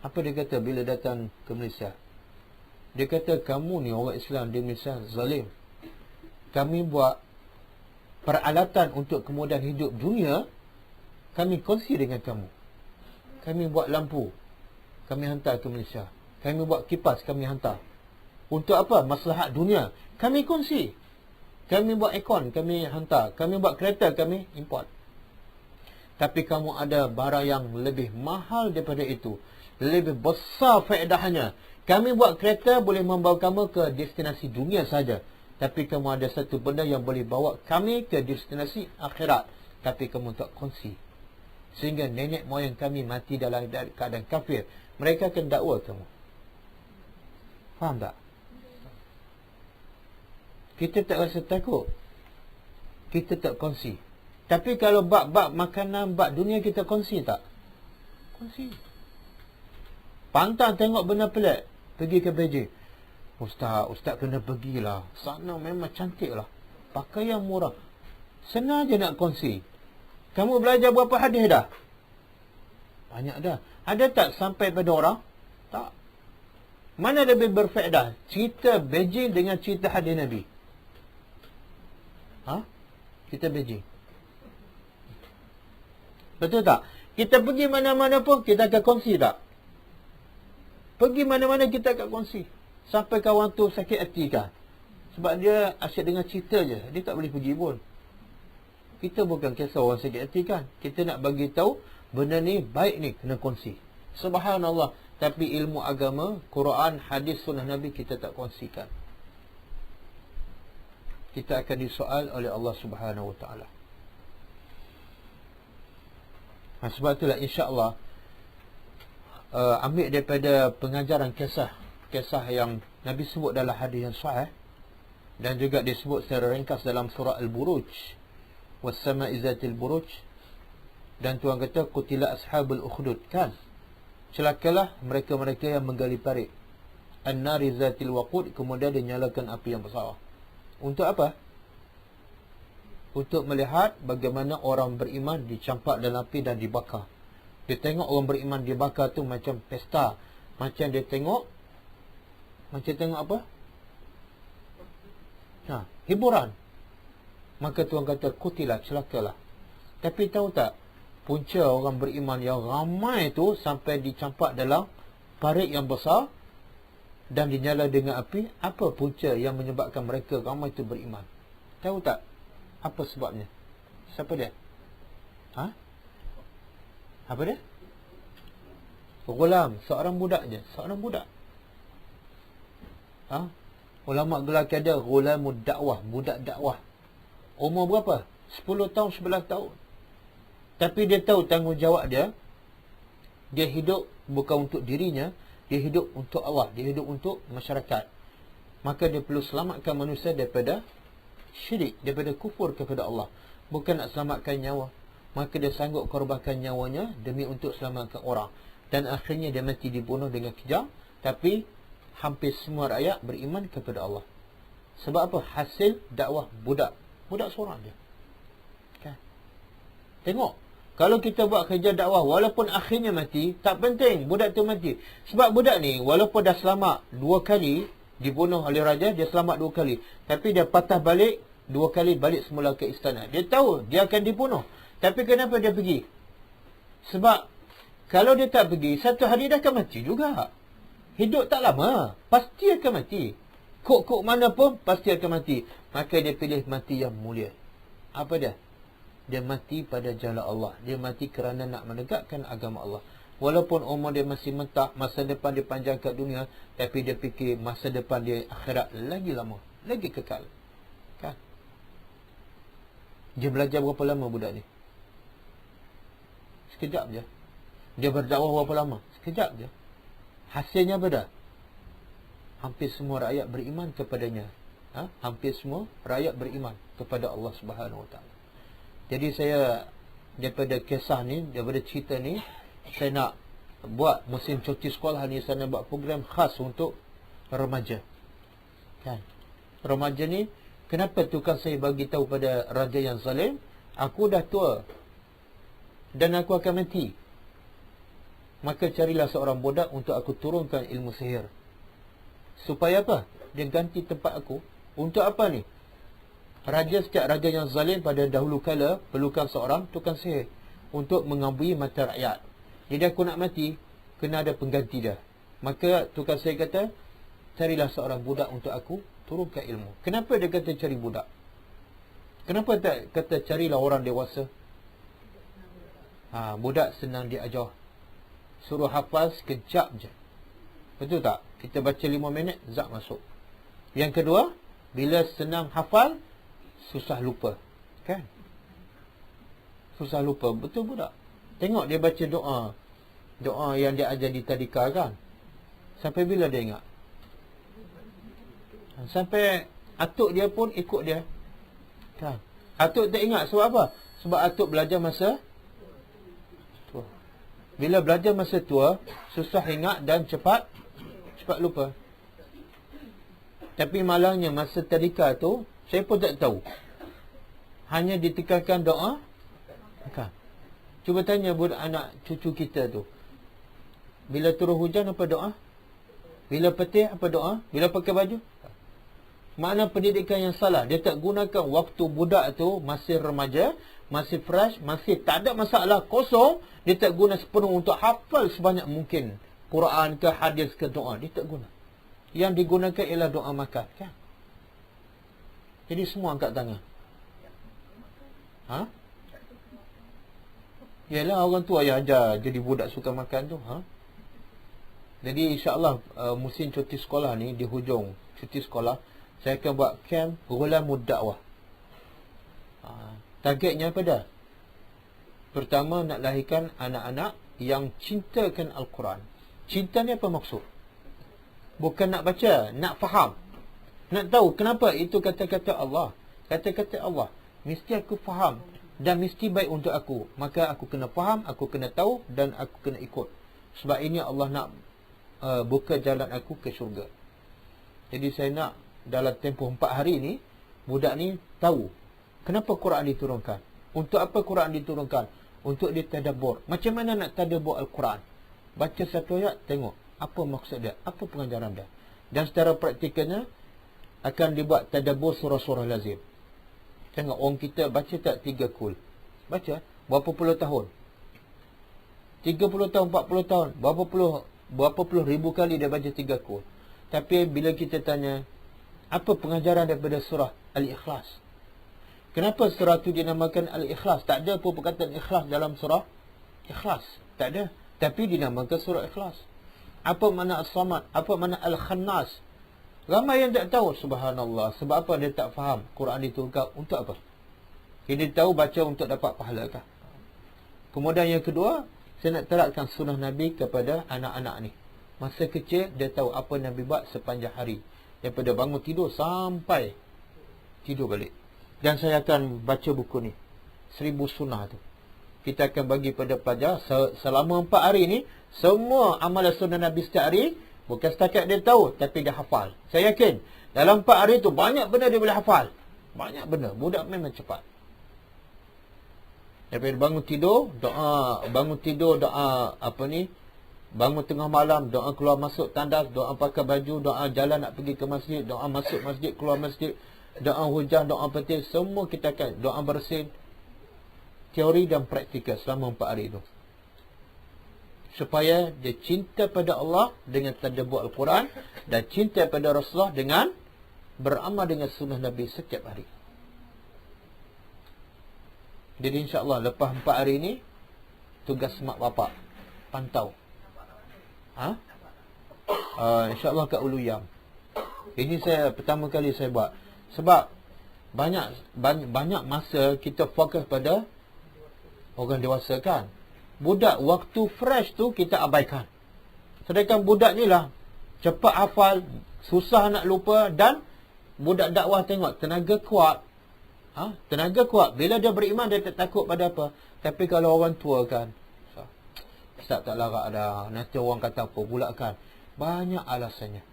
Apa dia kata bila datang ke Malaysia? Dia kata, kamu ni orang Islam di Malaysia zalim. Kami buat peralatan untuk kemudahan hidup dunia, kami kongsi dengan kamu. Kami buat lampu, kami hantar ke Malaysia. Kami buat kipas, kami hantar. Untuk apa? Maslahat dunia, kami kongsi. Kami buat aircon, kami hantar. Kami buat kereta, kami import. Tapi kamu ada barang yang lebih mahal daripada itu, lebih besar faedahnya. Kami buat kereta boleh membawa kamu ke destinasi dunia saja, tapi kamu ada satu benda yang boleh bawa kami ke destinasi akhirat, tapi kamu tak kongsi. Sehingga nenek moyang kami mati dalam keadaan kafir, mereka akan dakwa kamu. Faham tak? Kita tak rasa takut, kita tak kongsi. Tapi kalau bab-bab makanan, bab dunia, kita kongsi tak? Kongsi. Pantang tengok benda pelik, pergi ke Beijing. Ustaz kena pergilah, sana memang cantik lah, pakaian murah. Senang je nak kongsi. Kamu belajar berapa hadis dah? Banyak dah. Ada tak sampai pada orang? Tak. Mana lebih berfaedah, cerita Beijing dengan cerita hadis Nabi? Cerita Beijing. Betul tak? Kita pergi mana-mana pun kita akan kongsi tak? Pergi mana-mana kita akan kongsi. Sampai kawan tu sakit hati kan? Sebab dia asyik dengar cerita je, dia tak boleh pergi pun. Kita bukan kisah orang sakit hati kan? Kita nak bagi tahu benda ni baik ni, kena kongsi. Subhanallah. Tapi ilmu agama, Quran, hadis, sunnah Nabi kita tak kongsikan. Kita akan disoal oleh Allah Subhanahu Wa Taala. Sebab itulah insya-Allah ambil daripada pengajaran kisah yang Nabi sebut dalam hadis yang sahih, dan juga disebut secara ringkas dalam surah Al-Buruj, was-sama'i zatil buruj, dan Tuhan kata qutila ashabul ukhdud, kan? Celakalah mereka-mereka yang menggali parit, an-nari zatil waqud, kemudian dinyalakan api yang besar. Untuk apa? Untuk melihat bagaimana orang beriman dicampak dalam api dan dibakar. Dia tengok orang beriman dibakar tu macam pesta. Macam dia tengok, macam tengok apa? Hiburan. Maka Tuhan kata kutilah, celakalah. Tapi tahu tak, punca orang beriman yang ramai tu sampai dicampak dalam parit yang besar dan dinyala dengan api. Apa punca yang menyebabkan mereka ramai itu beriman? Tahu tak apa sebabnya? Siapa dia? Apa dia? Ghulam, seorang budak je. Seorang budak. Ulama gelar ada ghulamud dakwah, budak dakwah. Umur berapa? 10 tahun, 11 tahun. Tapi dia tahu tanggungjawab dia. Dia hidup bukan untuk dirinya, dia hidup untuk Allah, dia hidup untuk masyarakat. Maka dia perlu selamatkan manusia daripada syirik, daripada kufur kepada Allah, bukan nak selamatkan nyawa. Maka dia sanggup korbankan nyawanya demi untuk selamatkan orang. Dan akhirnya dia mati dibunuh dengan kejam. Tapi hampir semua rakyat beriman kepada Allah. Sebab apa? Hasil dakwah budak. Budak seorang dia, kan? Tengok, kalau kita buat kerja dakwah, walaupun akhirnya mati, tak penting budak tu mati. Sebab budak ni walaupun dah selamat 2 kali dibunuh oleh raja, dia selamat 2 kali, tapi dia patah balik 2 kali, balik semula ke istana. Dia tahu dia akan dibunuh. Tapi kenapa dia pergi? Sebab kalau dia tak pergi, satu hari dia akan mati juga. Hidup tak lama, pasti akan mati. Kok mana pun pasti akan mati. Maka dia pilih mati yang mulia. Apa dia? Dia mati pada jalan Allah. Dia mati kerana nak menegakkan agama Allah. Walaupun umur dia masih mentah, masa depan dia panjang kat dunia, tapi dia fikir masa depan dia akhirat lagi lama, lagi kekal, kan? Dia belajar berapa lama budak ni? Sekejap je. Dia berdakwah berapa lama? Sekejap je. Hasilnya apa dah? Hampir semua rakyat beriman kepadanya. Hampir semua rakyat beriman kepada Allah Subhanahu Wa Taala. Jadi saya daripada kisah ni, daripada cerita ni, saya nak buat musim cuti sekolah ni, saya nak buat program khas untuk remaja, kan? Remaja ni Kenapa tukang sihir bagi tahu pada raja yang zalim, aku dah tua dan aku akan mati, maka carilah seorang budak untuk aku turunkan ilmu sihir. Supaya apa? Dia ganti tempat aku. Untuk apa ni? Setiap raja yang zalim pada dahulu kala perlukan seorang tukang sihir untuk mengabui mata rakyat. Jadi aku nak mati, kena ada pengganti dia. Maka tukang sihir kata, carilah seorang budak untuk aku turunkan ilmu. Kenapa dia kata cari budak? Kenapa tak kata carilah orang dewasa? Budak senang diajar. Suruh hafal sekejap je. Betul tak? Kita baca 5 minit, zak masuk. Yang kedua, bila senang hafal, susah lupa. Kan? Susah lupa. Betul budak. Tengok dia baca doa. Doa yang dia ajar di tadika kan? Sampai bila dia ingat? Sampai atuk dia pun ikut dia. Kan? Atuk tak ingat sebab apa? Sebab atuk belajar masa tua. Bila belajar masa tua, susah ingat dan cepat lupa. Tapi malangnya masa tadika tu, saya pun tak tahu. Hanya ditekankan doa. Kan? Cuba tanya budak anak cucu kita tu. Bila turun hujan apa doa? Bila petir apa doa? Bila pakai baju? Makna pendidikan yang salah. Dia tak gunakan waktu budak tu masih remaja, masih fresh, masih tak ada masalah, kosong. Dia tak guna sepenuh untuk hafal sebanyak mungkin Quran ke hadis ke doa. Dia tak guna. Yang digunakan ialah doa makan. Kan? Jadi semua angkat tangan. Yalah, orang tua yang ajar jadi budak suka makan tu. Jadi insyaAllah musim cuti sekolah ni, di hujung cuti sekolah, saya akan buat camp Ghulamud Dakwah. Targetnya apa dah? Pertama, nak lahirkan anak-anak yang cintakan Al-Quran. Cinta ni apa maksud? Bukan nak baca, nak faham, nak tahu kenapa itu kata-kata Allah. Kata-kata Allah mesti aku faham dan mesti baik untuk aku. Maka aku kena faham, aku kena tahu dan aku kena ikut. Sebab ini Allah nak buka jalan aku ke syurga. Jadi saya nak dalam tempoh 4 hari ni, budak ni tahu kenapa Quran diturunkan. Untuk apa Quran diturunkan? Untuk ditadabbur. Macam mana nak tadabbur Al-Quran? Baca satu ayat, tengok apa maksud dia, apa pengajaran dia. Dan secara praktikalnya akan dibuat tadabbur surah-surah lazim. Tengok orang kita baca tak 3 kul? Baca berapa puluh tahun? 30 tahun, 40 tahun, berapa puluh ribu kali dia baca 3 kul. Tapi bila kita tanya, apa pengajaran daripada surah Al-Ikhlas? Kenapa surah tu dinamakan Al-Ikhlas? Tak ada pun perkataan ikhlas dalam surah Ikhlas. Tak ada. Tapi dinamakan surah Ikhlas. Apa makna As-Samad? Apa makna Al-Khannas? Ramai yang tak tahu. Subhanallah. Sebab apa dia tak faham Quran diturunkan untuk apa? Dia tahu baca untuk dapat pahala kah? Kemudian yang kedua, saya nak terapkan sunnah Nabi kepada anak-anak ni. Masa kecil, dia tahu apa Nabi buat sepanjang hari. Daripada bangun tidur sampai tidur balik. Dan saya akan baca buku ni, 1000 sunnah tu. Kita akan bagi pada pelajar selama 4 hari ni, semua amalan sunnah Nabi setiap hari. Bukan setakat dia tahu, tapi dia hafal. Saya yakin dalam 4 hari tu banyak benda dia boleh hafal. Banyak benda. Budak memang cepat. Daripada bangun tidur, doa. Bangun tidur, doa bangun tengah malam, doa keluar masuk tandas, doa pakai baju, doa jalan nak pergi ke masjid, doa masuk masjid, keluar masjid, doa hujan, doa petir, semua kita akan doa bersin. Teori dan praktikal selama 4 hari itu. Supaya dia cinta pada Allah dengan tadabbur Al-Quran dan cinta pada Rasulullah dengan beramal dengan sunnah Nabi setiap hari. Jadi insyaAllah lepas 4 hari ini, tugas mak bapak pantau. InsyaAllah kat Uluyam. Ini saya pertama kali saya buat. Sebab banyak masa kita fokus pada orang dewasa kan. Budak waktu fresh tu kita abaikan. Sedangkan budak ni lah cepat hafal, susah nak lupa. Dan budak dakwah tengok tenaga kuat. Tenaga kuat. Bila dia beriman, dia tak takut pada apa. Tapi kalau orang tua kan, Ustaz tak larat dah, nanti orang kata apa pula kan. Banyak alasannya.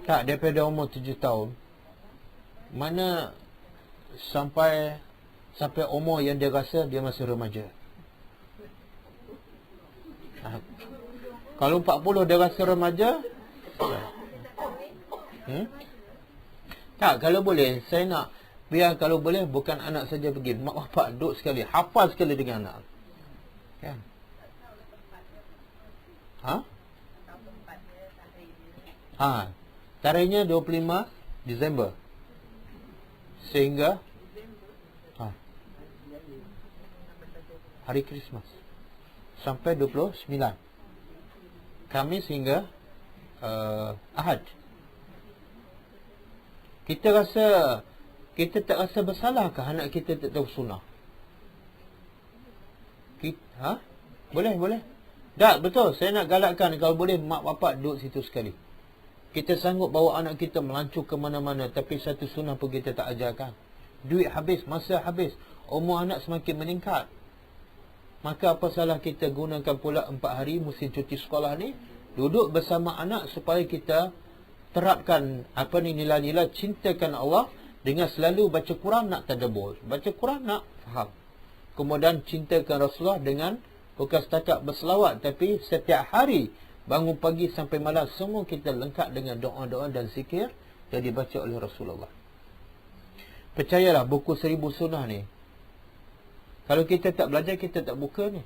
Tak, daripada umur 7 tahun. Mana sampai umur yang dia rasa dia masih remaja. Kalau 40 dia rasa remaja. Tak, kalau boleh saya nak biar, kalau boleh bukan anak saja pergi, mak bapak duduk sekali, hafal sekali dengan anak. Kan? Tarikhnya 25 Disember sehingga hari Christmas sampai 29 Khamis hingga Ahad. Kita tak rasa bersalahkah anak kita tak tahu sunnah? Boleh. Tak, betul. Saya nak galakkan kalau boleh mak bapak duduk situ sekali. Kita sanggup bawa anak kita melancur ke mana-mana, tapi satu sunnah pun kita tak ajarkan. Duit habis, masa habis, umur anak semakin meningkat. Maka apa salah kita gunakan pula 4 hari musim cuti sekolah ni, duduk bersama anak supaya kita terapkan nilai-nilai cintakan Allah dengan selalu baca Quran, nak tadabbur, baca Quran nak faham. Kemudian cintakan Rasulullah dengan bukan setakat berselawat, tapi setiap hari bangun pagi sampai malam semua kita lengkap dengan doa-doa dan zikir yang dibaca oleh Rasulullah. Percayalah, buku 1000 sunnah ni, kalau kita tak belajar, kita tak buka ni.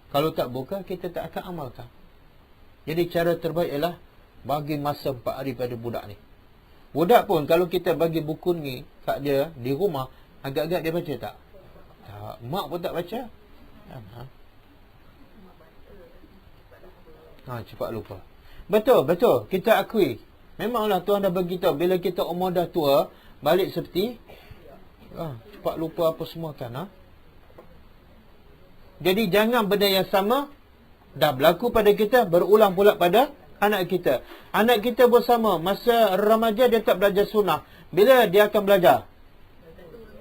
Kalau tak buka, kita tak akan amalkan. Jadi cara terbaik ialah bagi masa 4 hari pada budak ni. Budak pun kalau kita bagi buku ni kat dia di rumah, agak-agak dia baca tak? Tak. Mak pun tak baca. Cepat lupa. Betul. Kita akui. Memanglah Tuhan dah beritahu, bila kita umur dah tua, balik seperti cepat lupa apa semua kan. Jadi jangan benda yang sama dah berlaku pada kita, berulang pula pada anak kita. Anak kita bersama masa remaja dia tak belajar sunnah. Bila dia akan belajar?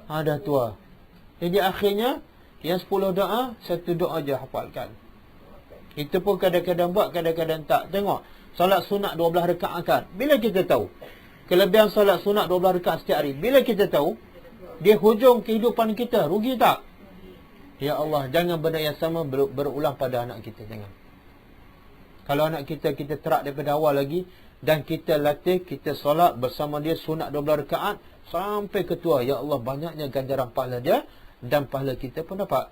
Dah tua. Jadi akhirnya yang 10 doa, satu doa je hafalkan. Itu pun kadang-kadang buat, kadang-kadang tak. Tengok, solat sunat 12 rakaat kan. Bila kita tahu kelebihan solat sunat 12 rakaat setiap hari, bila kita tahu, dia hujung kehidupan kita, rugi tak? Ya Allah, jangan benda yang sama berulang pada anak kita. Jangan. Kalau anak kita terak daripada awal lagi, dan kita latih, kita solat bersama dia sunat 12 rakaat sampai ketua, ya Allah, banyaknya ganjaran pahala dia, dan pahala kita pun dapat.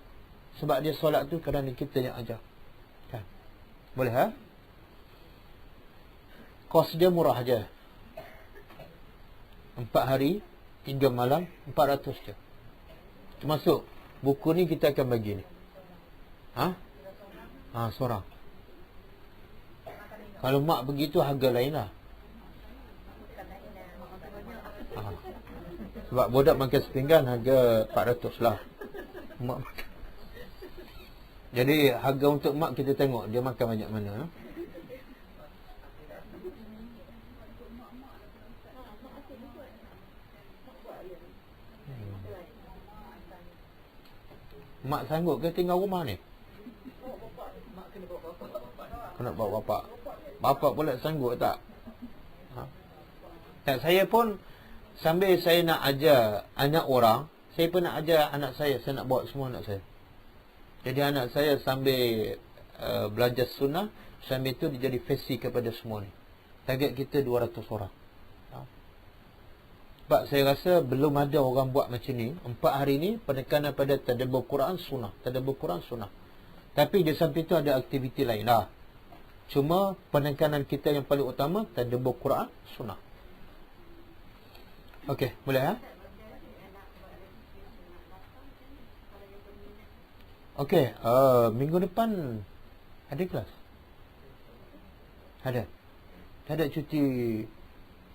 Sebab dia solat tu kerana kita yang ajar. Kan? Boleh kos dia murah je. 4 hari 3 malam 400 je. Termasuk buku ni kita akan bagi ni. Seorang. Kalau mak begitu, harga lain lah. Sebab budak makan sepinggan harga 400 lah. Mak makan. Jadi harga untuk mak kita tengok dia makan banyak mana. Mak sanggup ke tinggal rumah ni? Kena bawa bapak. Bapak pula sanggup tak? Tak, saya pun sambil saya nak ajar anak orang, saya pun nak ajar anak saya nak bawa semua anak saya. Jadi anak saya sambil belajar sunnah, sambil itu dia jadi fesi kepada semua ni. Target kita 200 orang. Sebab saya rasa belum ada orang buat macam ni. 4 hari ni penekanan pada tadabbur Quran sunnah. Tadabbur Quran sunnah. Tapi di samping itu ada aktiviti lain lah. Cuma penekanan kita yang paling utama tadabbur Quran sunnah. Okey, boleh Okey, minggu depan ada kelas? Ada. Tak ada cuti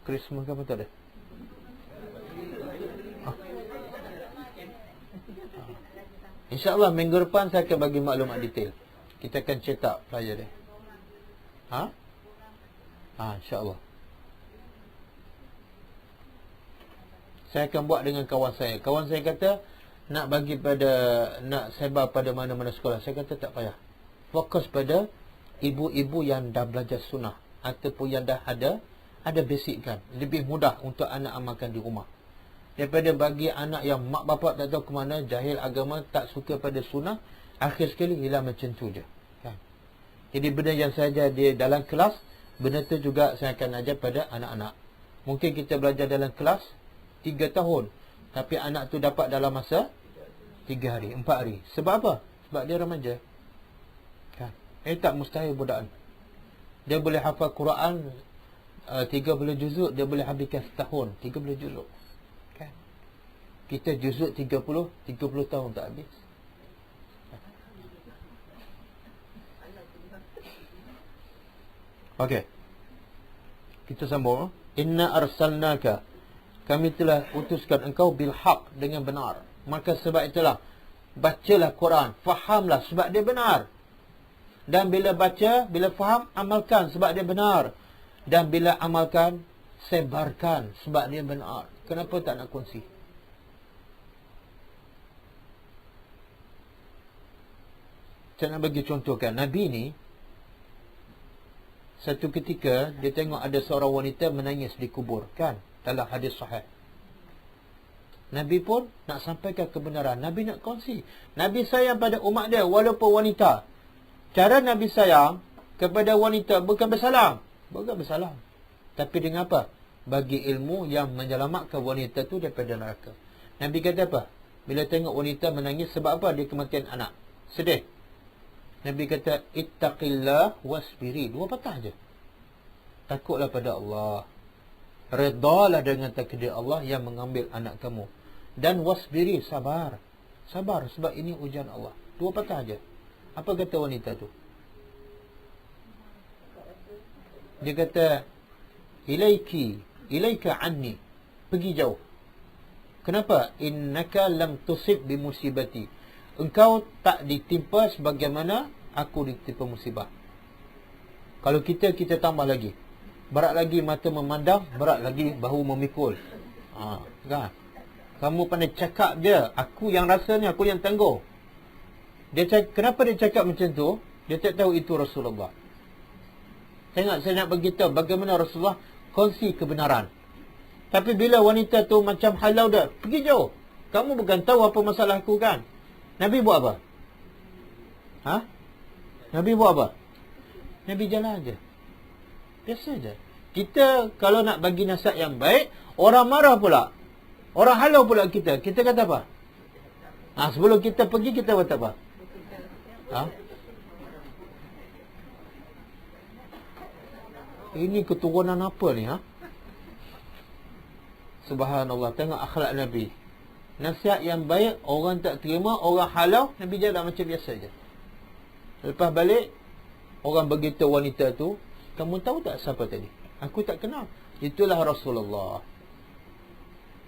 Christmas ke apa, tak ada? InsyaAllah minggu depan saya akan bagi maklumat detail. Kita akan cetak flyer dia. InsyaAllah. Saya akan buat dengan kawan saya. Kawan saya kata nak sebar pada mana-mana sekolah. Saya kata tak payah. Fokus pada ibu-ibu yang dah belajar sunnah ataupun yang dah ada ada basic kan, lebih mudah untuk anak amalkan di rumah daripada bagi anak yang mak bapak tak tahu ke mana, jahil agama, tak suka pada sunnah, akhir sekali hilang macam tu je kan. Jadi benda yang saya ajar dia dalam kelas, benda tu juga saya akan ajar pada anak-anak. Mungkin kita belajar dalam kelas 3 tahun, tapi anak tu dapat dalam masa 3 hari, 4 hari. Sebab apa? Sebab dia remaja kan. Tak mustahil budak ni. Dia boleh hafal Quran 30 juzuk, dia boleh habiskan setahun 30 juzuk kan. Kita juzuk 30 tahun tak habis. Okey, kita sambung. Inna arsalnaka, kami telah utuskan engkau bil haq, dengan benar. Maka sebab itulah bacalah Quran, fahamlah sebab dia benar. Dan bila baca, bila faham, amalkan sebab dia benar. Dan bila amalkan, sebarkan sebab dia benar. Kenapa tak nak kongsi? Saya nak bagi contoh kan, Nabi ni satu ketika dia tengok ada seorang wanita menangis di kubur kan, dalam hadis sahih. Nabi pun nak sampaikan kebenaran, Nabi nak kongsi. Nabi sayang pada umat dia walaupun wanita. Cara Nabi sayang kepada wanita bukan bersalam, tapi dengan apa? Bagi ilmu yang menyelamatkan wanita tu daripada neraka. Nabi kata apa? Bila tengok wanita menangis, sebab apa? Dia kematian anak, sedih. Nabi kata ittaqillah wasbiri, 2 patah je. Takutlah pada Allah, redalah dengan takdir Allah yang mengambil anak kamu. Dan wasbiri, sabar sebab ini ujian Allah. 2 patah je. Apa kata wanita tu? Dia kata ilaika anni, pergi jauh. Kenapa? Innaka lam tusib bi musibati, engkau tak ditimpa sebagaimana aku ditimpa musibah. Kalau kita tambah lagi, berat lagi mata memandang, berat lagi bahu memikul. Kan? Kamu pandai cakap je, aku yang rasa ni, aku yang tangguh. Kenapa dia cakap macam tu? Dia tak tahu itu Rasulullah. Saya nak beritahu bagaimana Rasulullah kongsi kebenaran. Tapi bila wanita tu macam halau dah, pergi jauh. Kamu bukan tahu apa masalah aku kan? Nabi buat apa? Nabi buat apa? Nabi jalan je. Biasa je. Kita kalau nak bagi nasihat yang baik, orang marah pula, orang halau pula kita kata apa? Sebelum kita pergi, kita buat apa? Ini keturunan apa ni? Subhanallah, tengok akhlak Nabi. Nasihat yang baik, orang tak terima, orang halau, Nabi jalan macam biasa je. Lepas balik, orang beritahu wanita tu, kamu tahu tak siapa tadi? Aku tak kenal. Itulah Rasulullah.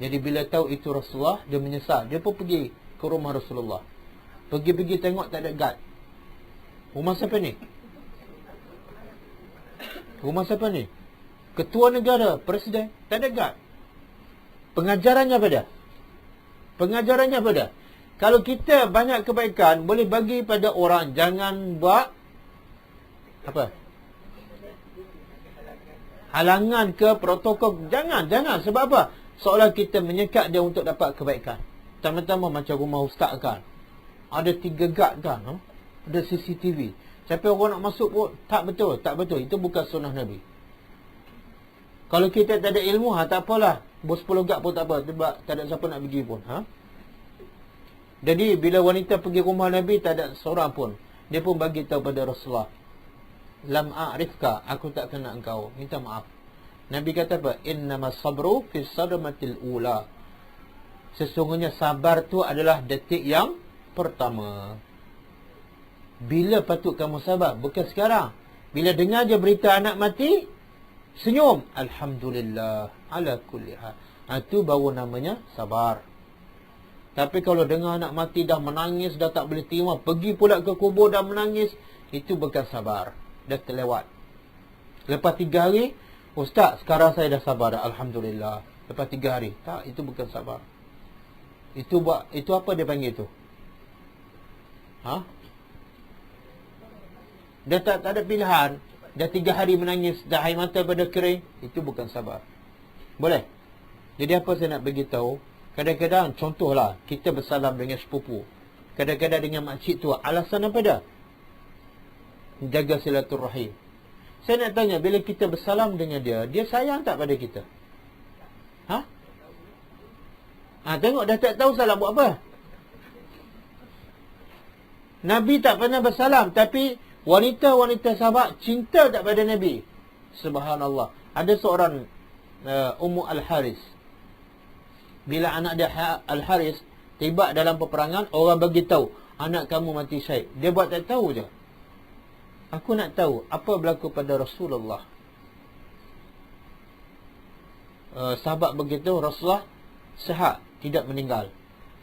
Jadi bila tahu itu Rasulullah, dia menyesal. Dia pun pergi ke rumah Rasulullah. Pergi tengok tak ada guard. Rumah siapa ni? Rumah siapa ni? Ketua negara, presiden, tak ada guard. Pengajarannya apa dia? Kalau kita banyak kebaikan, boleh bagi pada orang. Jangan buat apa? Halangan ke protokol. Jangan. Sebab apa? Seolah kita menyekat dia untuk dapat kebaikan. Pertama-tama macam rumah ustaz kan, ada 3 guard kan, ada CCTV. Siapa orang nak masuk pun, tak betul. Itu bukan sunnah Nabi. Kalau kita tak ada ilmu, tak apalah, bos 10 guard pun tak apa, sebab tak ada siapa nak pergi pun. Jadi bila wanita pergi rumah Nabi, tak ada seorang pun. Dia pun bagi tahu pada Rasulullah, lam a'rifka, aku tak kenal engkau, minta maaf. Nabi kata apa? Innamas sabru fi sadmatil ula, sesungguhnya sabar tu adalah detik yang pertama. Bila patut kamu sabar? Bukan sekarang. Bila dengar je berita anak mati, senyum, alhamdulillah ala kulli hal. Itu baru namanya sabar. Tapi kalau dengar anak mati dah menangis, dah tak boleh terima, pergi pula ke kubur dah menangis, itu bukan sabar. Dah terlewat. Lepas 3 hari, ustaz, sekarang saya dah sabar dah, alhamdulillah. Lepas 3 hari, tak, itu bukan sabar. Itu apa dia panggil tu? Dia tak ada pilihan. dah 3 hari menangis, dah air mata pada kering, itu bukan sabar. Boleh? Jadi apa saya nak beritahu, kadang-kadang contohlah kita bersalam dengan sepupu, kadang-kadang dengan makcik tua, alasan apa dah? Jaga silaturrahim. Saya nak tanya, bila kita bersalam dengan dia, dia sayang tak pada kita? Tengok dah tak tahu salam buat apa. Nabi tak pernah bersalam, tapi wanita-wanita sahabat cinta tak pada Nabi. Subhanallah. Ada seorang Ummu Al-Haris. Bila anak dia Al-Haris tiba dalam peperangan, orang bagi tahu anak kamu mati syahid. Dia buat tak tahu je. Aku nak tahu apa berlaku pada Rasulullah. Sahabat begitu, Rasulullah sihat, tidak meninggal.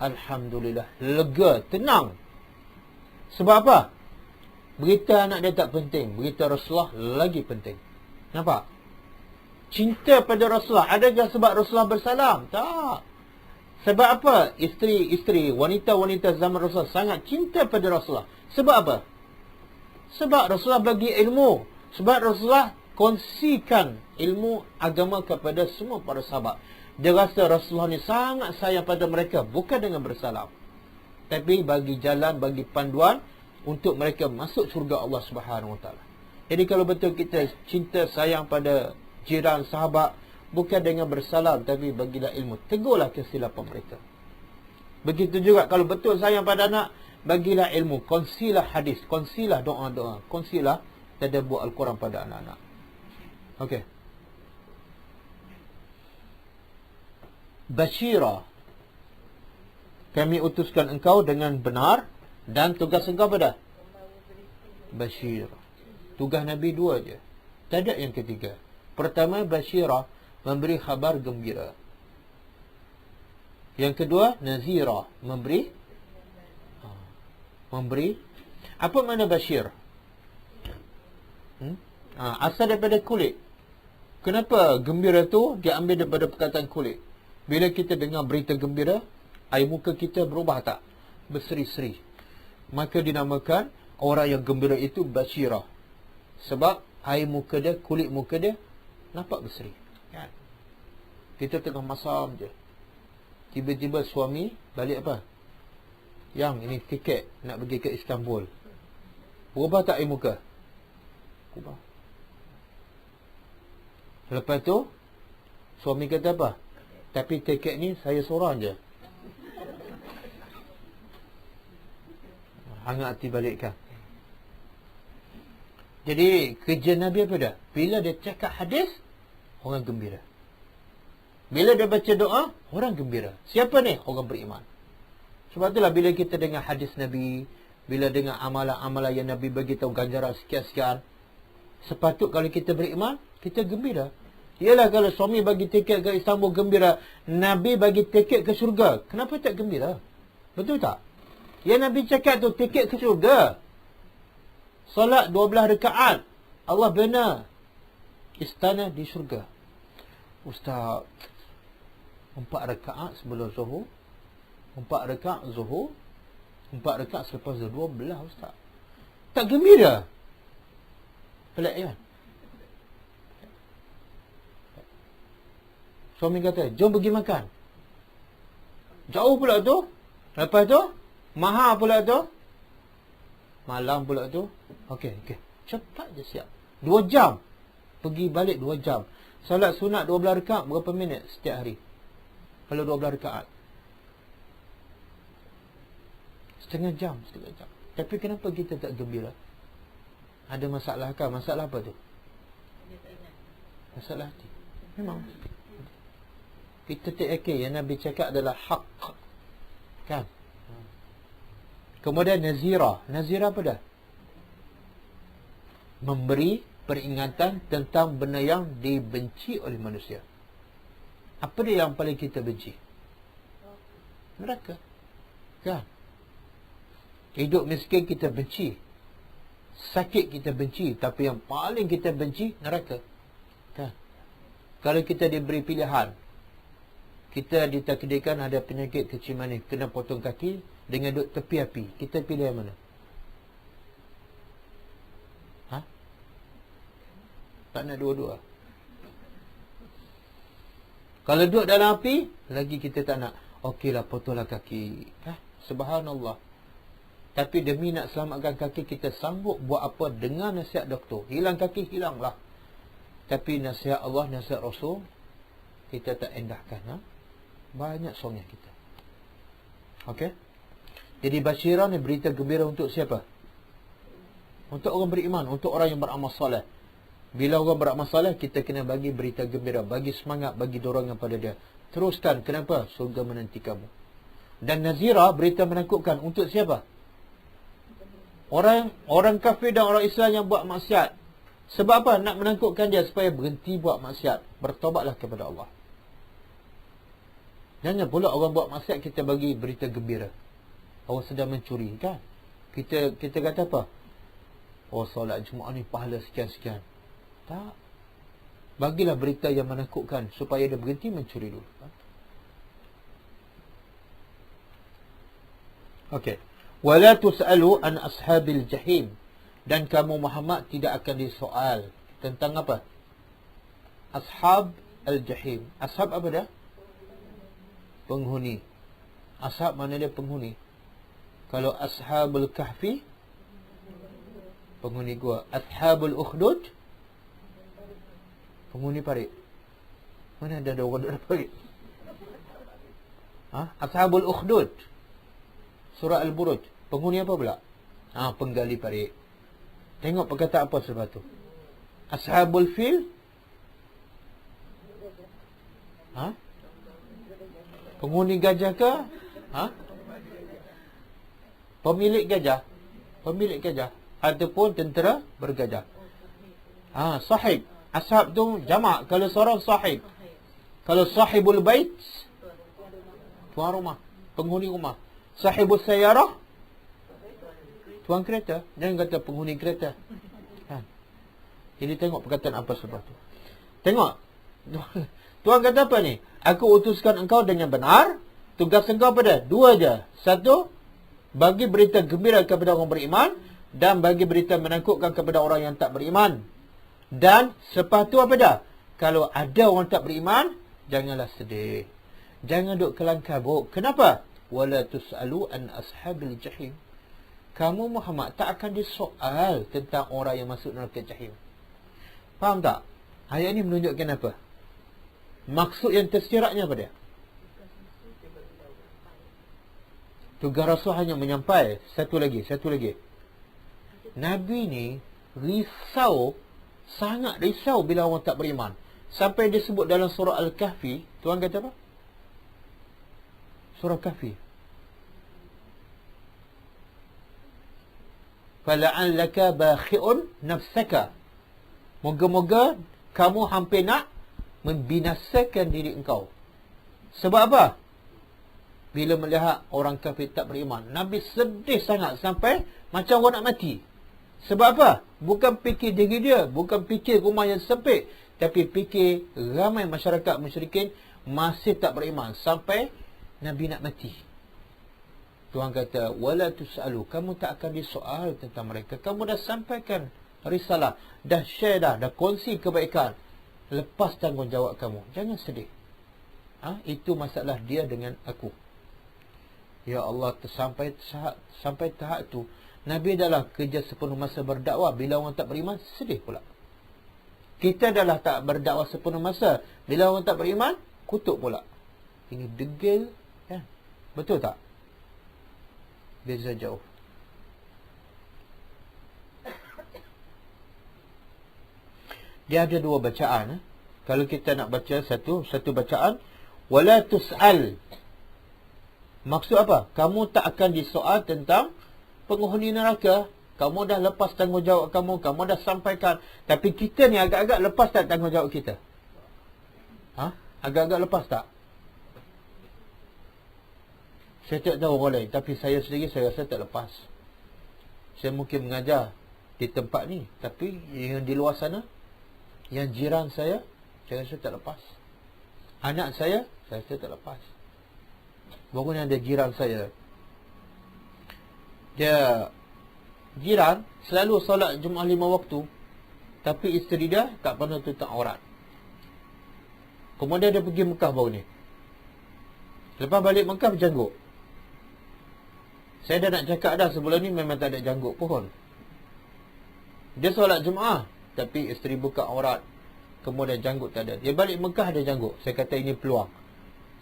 Alhamdulillah, lega, tenang. Sebab apa? Berita anak dia tak penting, berita Rasulullah lagi penting. Nampak? Cinta pada Rasulullah. Adakah sebab Rasulullah bersalam? Tak. Sebab apa? Isteri-isteri, wanita-wanita zaman Rasulullah sangat cinta pada Rasulullah. Sebab apa? Sebab Rasulullah bagi ilmu. Sebab Rasulullah kongsikan ilmu agama kepada semua para sahabat. Dia rasa Rasulullah ni sangat sayang pada mereka, bukan dengan bersalam, tapi bagi jalan, bagi panduan untuk mereka masuk syurga Allah Subhanahu Wa Taala. Jadi kalau betul kita cinta sayang pada jiran, sahabat, bukan dengan bersalam, tapi bagilah ilmu, tegurlah kesilapan mereka. Begitu juga kalau betul sayang pada anak, bagilah ilmu, kongsilah hadis, kongsilah doa-doa, kongsilah tadabbur Al-Quran pada anak-anak. Okey. Bashira, kami utuskan engkau dengan benar, dan tugas engkau pada Bashir. Tugas Nabi 2 je, tak ada yang ketiga. Pertama, Bashira, memberi khabar gembira. Yang kedua, Nazira, memberi apa makna Bashir? Asal daripada kulit. Kenapa gembira tu diambil daripada perkataan kulit? Bila kita dengar berita gembira, air muka kita berubah tak? Berseri-seri. Maka dinamakan orang yang gembira itu Bashira. Sebab air muka dia, kulit muka dia nampak berseri. Kan? Kita tengah masam je, tiba-tiba suami balik apa? Yang ini tiket nak pergi ke Istanbul. Berubah tak air muka? Berubah. Lepas tu suami kata apa? Tapi tiket ni saya seorang je. Hangat hati balikkan. Jadi kerja Nabi apa dah? Bila dia cakap hadis, orang gembira. Bila dia baca doa, orang gembira. Siapa ni? Orang beriman. Sebab itulah bila kita dengar hadis Nabi, bila dengar amalan-amalan yang Nabi bagi tahu ganjaran sekian-sekian, sepatut kalau kita beriman, kita gembira. Ialah kalau suami bagi tiket ke Istanbul gembira, Nabi bagi tiket ke syurga, kenapa tak gembira? Betul tak? Yang Nabi cakap tu tiket ke syurga. Solat 12 rakaat, Allah bina istana di syurga. Ustaz, 4 rakaat sebelum zuhur, 4 rakaat zuhur, 4 rakaat selepas zuhur, 12 Ustaz. Tak gembira? Pelik kan? Suami kata, jom pergi makan. Jauh pula tu. Lepas tu, mahal pula tu. Malam pula tu. Okey. Cepat je siap. 2 jam. Pergi balik 2 jam. Salat sunat 12 rakaat berapa minit setiap hari? Kalau 12 rakaat. Setengah jam. Tapi kenapa kita tak gembira? Ada masalah kan? Masalah apa tu? Masalah hati. Memang. Kita tak yakin yang Nabi cakap adalah hak. Kan? Kemudian Nazira. Nazira apa dah? Memberi peringatan tentang benda yang dibenci oleh manusia. Apa dia yang paling kita benci? Neraka. Kan? Hidup miskin kita benci, sakit kita benci, tapi yang paling kita benci neraka. Kan? Kalau kita diberi pilihan, kita ditakdirkan ada penyakit kecil manis, kena potong kaki dengan duduk tepi api, kita pilih yang mana? Tak nak dua-dua. Kalau duduk dalam api, lagi kita tak nak. Okeylah, potonglah kaki. Subhanallah. Tapi demi nak selamatkan kaki, kita sanggup buat apa dengan nasihat doktor. Hilang kaki, hilanglah. Tapi nasihat Allah, nasihat Rasul, kita tak endahkan. Banyak soalnya kita. Okey. Jadi basyirah ni berita gembira untuk siapa? Untuk orang beriman, untuk orang yang beramal soleh. Bila orang beramal soleh, kita kena bagi berita gembira, bagi semangat, bagi dorongan pada dia. Teruskan. Kenapa? Surga menanti kamu. Dan nazirah, berita menakutkan untuk siapa? Orang kafir dan orang Islam yang buat maksiat. Sebab apa? Nak menakutkan dia supaya berhenti buat maksiat. Bertobatlah kepada Allah. Jangan pula orang buat maksiat kita bagi berita gembira. Orang sedang mencuri, kan? Kita kata apa? Oh, solat Jumaat ni pahala sekian-sekian. Tak. Bagilah berita yang menakutkan supaya dia berhenti mencuri dulu. Okey. Wala tus'alu an ashabil jahim. Dan kamu Muhammad tidak akan disoal tentang apa? Ashab al-jahim. Ashab apa dah? Penghuni. Ashab mana dia penghuni? Kalau ashabul kahfi, penghuni gua. Ashabul ukhdud, penghuni parit. Mana ada orang duduk parit? Ashabul ukhdud, surah Al-Buruj, penghuni apa pula? Penggali parit. Tengok perkataan apa sebab tu. Ashabul fil, penghuni gajah ke? Pemilik gajah. Pemilik gajah ataupun tentera bergajah. Sahib. Ashab tu jamak. Kalau seorang sahib. Kalau sahibul bait, tuan rumah, penghuni rumah. Sahibul sayyarah, tuan kereta. Jangan kata penghuni kereta. Jadi tengok perkataan apa sebab tu. Tengok. Tuan kata apa ni? Aku utuskan engkau dengan benar. Tugas engkau pada dua je. Satu, bagi berita gembira kepada orang beriman, dan bagi berita menakutkan kepada orang yang tak beriman. Dan selepas tu apa dah? Kalau ada orang tak beriman, janganlah sedih. Jangan duk kelang kabut. Kenapa? Wala tus'alu an ashabil jahim. Kamu Muhammad tak akan disoal tentang orang yang masuk neraka jahim. Faham tak? Ayat ni menunjukkan apa? Maksud yang tersiratnya apa dia? Tugas Rasul hanya menyampai. Satu lagi. Nabi ni risau, sangat risau bila orang tak beriman. Sampai disebut dalam surah Al-Kahfi. Tuan kata apa? Surah Kahfi. Fala'allaka bakhi'un nafsaka. Moga-moga kamu hampir nak membinasakan diri engkau. Sebab apa? Bila melihat orang kafir tak beriman, Nabi sedih sangat sampai macam orang nak mati. Sebab apa? Bukan fikir diri dia, bukan fikir rumah yang sempit, tapi fikir ramai masyarakat musyrikin masih tak beriman sampai Nabi nak mati. Tuhan kata, wala tus'alu, kamu tak akan disoal tentang mereka. Kamu dah sampaikan risalah, dah share dah kongsi kebaikan. Lepas tanggungjawab kamu. Jangan sedih. Itu masalah dia dengan aku. Ya Allah, sampai tahap tu Nabi adalah kerja sepenuh masa berdakwah. Bila orang tak beriman, sedih pula. Kita adalah tak berdakwah sepenuh masa. Bila orang tak beriman, kutuk pula. Ini degil, kan? Betul tak? Beza jauh. Dia ada dua bacaan. Kalau kita nak baca satu bacaan, wala tus'al. Maksud apa? Kamu tak akan disoal tentang penghuni neraka. Kamu dah lepas tanggungjawab kamu dah sampaikan. Tapi kita ni agak-agak lepas tak tanggungjawab kita? Agak-agak lepas tak? Saya tak tahu orang lain, tapi saya sendiri saya rasa tak lepas. Saya mungkin mengajar di tempat ni, tapi yang di luar sana, yang jiran saya rasa tak lepas. Anak saya rasa tak lepas. Baru ni ada jiran saya. Dia jiran selalu solat Jumaat 5 waktu. tapi isteri dia tak pernah tutup aurat. Kemudian dia pergi Mekah baru ni. Lepas balik Mekah berjanggut. Saya dah nak cakap dah, sebelum ni memang tak ada janggut pun. Dia solat Jumaat, tapi isteri buka aurat, kemudian janggut tak ada. Dia balik Mekah ada janggut. Saya kata ini peluang.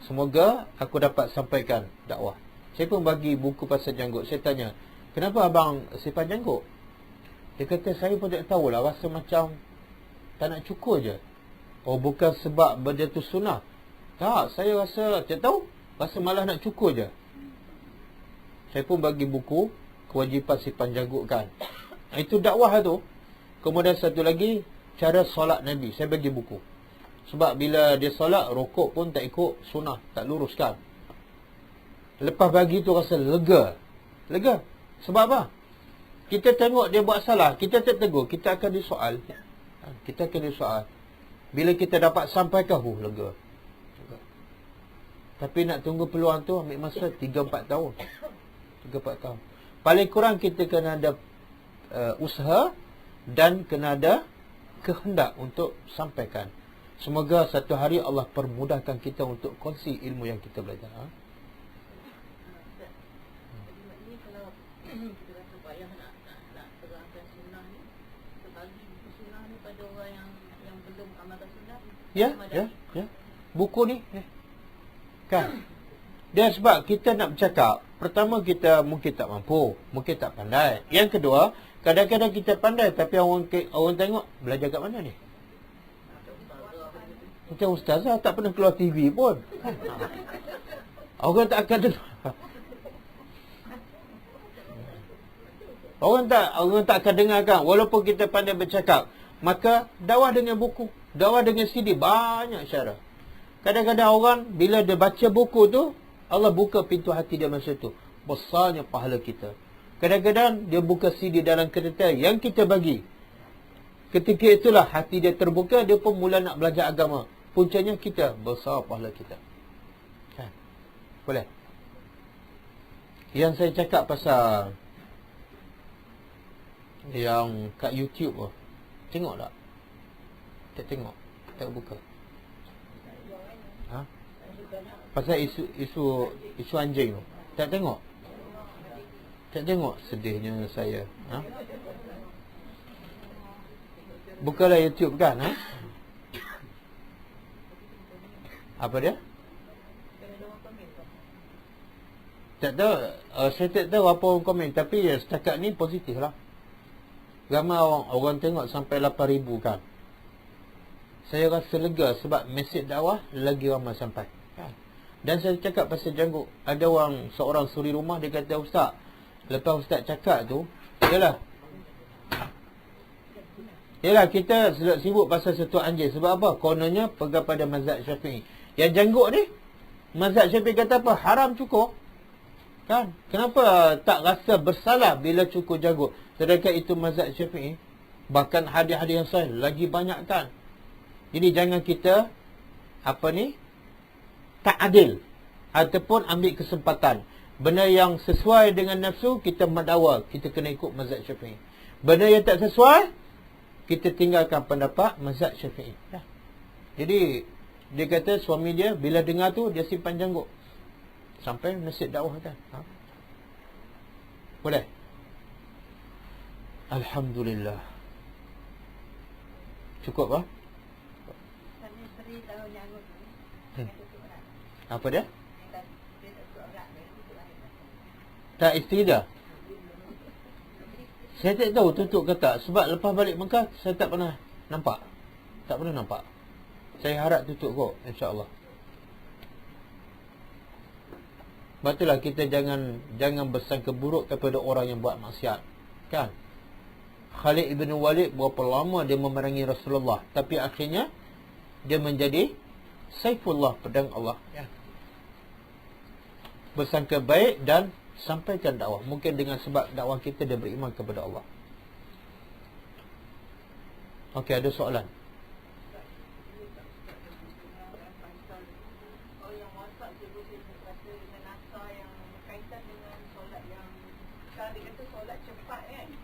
Semoga aku dapat sampaikan dakwah. Saya pun bagi buku pasal janggut. Saya tanya, kenapa abang simpan janggut? Dia kata, saya pun tak tahulah, rasa macam tak nak cukur je. Oh, bukan sebab benda tu sunnah. Tak, saya rasa, tak tahu, rasa malah nak cukur je. Saya pun bagi buku kewajipan simpan janggut kan. Itu dakwah tu. Kemudian satu lagi, cara solat Nabi. Saya bagi buku. Sebab bila dia solat, rokok pun tak ikut sunnah, tak luruskan. Lepas bagi tu rasa lega. Lega. Sebab apa? Kita tengok dia buat salah, kita tak tegur, kita akan disoal. Kita akan disoal. Bila kita dapat sampaikan, lega. Tapi nak tunggu peluang tu ambil masa 3-4 tahun. 3-4 tahun. Paling kurang kita kena ada usaha dan kena ada kehendak untuk sampaikan. Semoga satu hari Allah permudahkan kita untuk kongsi ilmu yang kita belajar. Kita rasa payah nak terangkan sunnah ni, terbagi buku sunnah ni pada orang yang belum amalkan sunnah. Ya. Buku ni kan. Dia sebab kita nak bercakap, pertama kita mungkin tak mampu, mungkin tak pandai. Yang kedua, kadang-kadang kita pandai tapi orang tengok belajar kat mana ni? Macam ustazah tak pernah keluar TV pun. Orang tak akan dengar. Orang tak akan dengarkan walaupun kita pandai bercakap. Maka dakwah dengan buku, dakwah dengan CD, banyak cara. Kadang-kadang orang bila dia baca buku tu, Allah buka pintu hati dia masa tu. Besarnya pahala kita. Kadang-kadang dia buka CD dalam kereta yang kita bagi. Ketika itulah hati dia terbuka, dia pun mula nak belajar agama. Puncanya kita, besar pahala kita. Kan? Boleh? Yang saya cakap pasal yang kat YouTube tu, tengok tak? Tak tengok. Tak buka. Ha? Pasal isu anjing tu. Tak tengok. Tak tengok, sedihnya saya. Ha? Bukalah YouTube kan, ha? Apa dia? Tak tahu, saya tak tahu apa orang komen, tapi setakat ni positif lah. Ramai orang tengok sampai 8,000 kan. Saya rasa lega sebab mesej dakwah lagi ramai sampai kan? Dan saya cakap pasal janggut. Ada seorang suri rumah, dia kata, Ustaz, lepas Ustaz cakap tu, Yalah kita sibuk pasal satu anjing. Sebab apa? Kononnya pegang pada mazhab Syafi'i. Yang janggut ni, mazhab Syafi'i kata apa? Haram cukur. Kan? Kenapa tak rasa bersalah bila cukur janggut? Sedangkan itu mazhab Syafi'i. Bahkan hadis-hadis yang sahih lagi banyak kan. Jadi jangan kita tak adil ataupun ambil kesempatan. Benda yang sesuai dengan nafsu kita madawal, kita kena ikut mazhab Syafi'i. Benda yang tak sesuai, kita tinggalkan pendapat mazhab Syafi'i. Jadi dia kata suami dia bila dengar tu dia simpan janggut sampai mesej dakwah kan. Boleh? Alhamdulillah. Cukup lah. Apa dia? Tak isteri dia. Saya tak tahu tutup ke tak. Sebab lepas balik Mekah saya tak pernah nampak. Tak pernah nampak. Saya harap tutup kot, insya-Allah. Sebab itulah kita jangan bersangka buruk kepada orang yang buat maksiat. Kan? Khalid ibn Walid berapa lama dia memerangi Rasulullah, tapi akhirnya dia menjadi Saifullah, pedang Allah. Ya. Bersangka baik dan sampaikan dakwah. Mungkin dengan sebab dakwah kita dia beriman kepada Allah. Okey, ada soalan?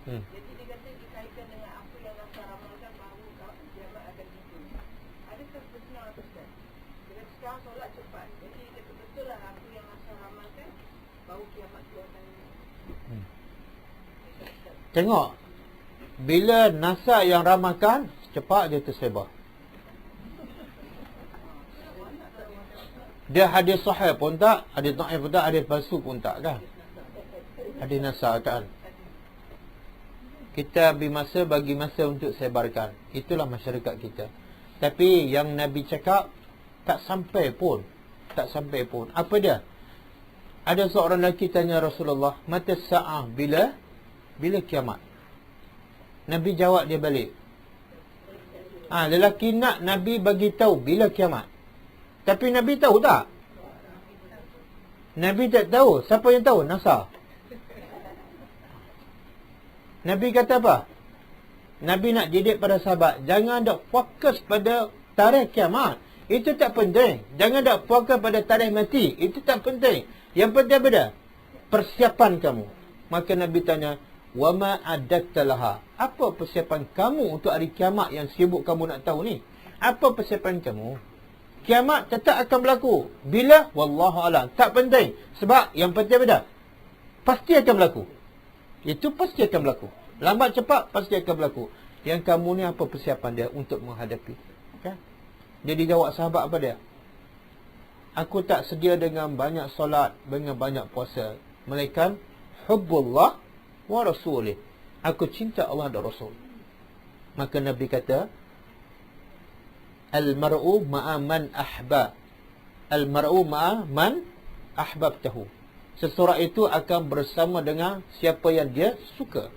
Jadi dia kata dikaitkan dengan apa yang Rasul amalkan bahawa Tengok, bila nasa yang ramalkan, cepat dia tersebar. Dia hadis sahih pun tak, hadis dhaif pun tak, hadis palsu pun tak kan. Hadis nasa kan. Kita bagi masa untuk sebarkan. Itulah masyarakat kita. Tapi yang Nabi cakap tak sampai pun. Apa dia? Ada seorang lelaki tanya Rasulullah, mata sa'ah, bila kiamat? Nabi jawab dia balik. Lelaki nak Nabi bagi tahu bila kiamat. Tapi Nabi tahu tak? Nabi tak tahu. Siapa yang tahu? NASA. Nabi kata apa? Nabi nak didik pada sahabat, jangan dak fokus pada tarikh kiamat. Itu tak penting. Jangan dak fokus pada tarikh mati. Itu tak penting. Yang penting apa dah? Persiapan kamu. Maka Nabi tanya, wama adatta laha? Apa persiapan kamu untuk hari kiamat yang sibuk kamu nak tahu ni? Apa persiapan kamu? Kiamat tetap akan berlaku. Bila? Wallahu a'lam. Tak penting. Sebab yang penting apa dah? Pasti akan berlaku. Itu pasti akan berlaku. Lambat cepat pasti akan berlaku. Yang kamu ni apa persiapan dia untuk menghadapi? Kan? Jadi jawab sahabat apa dia? Aku tak sedia dengan banyak solat, dengan banyak puasa, melainkan hubbullah wa rasulih. Aku cinta Allah dan Rasul. Maka Nabi kata, al-mar'u ma'a man ahba. Al-mar'u ma'a man ahbabtahu. Seseorang itu akan bersama dengan siapa yang dia suka.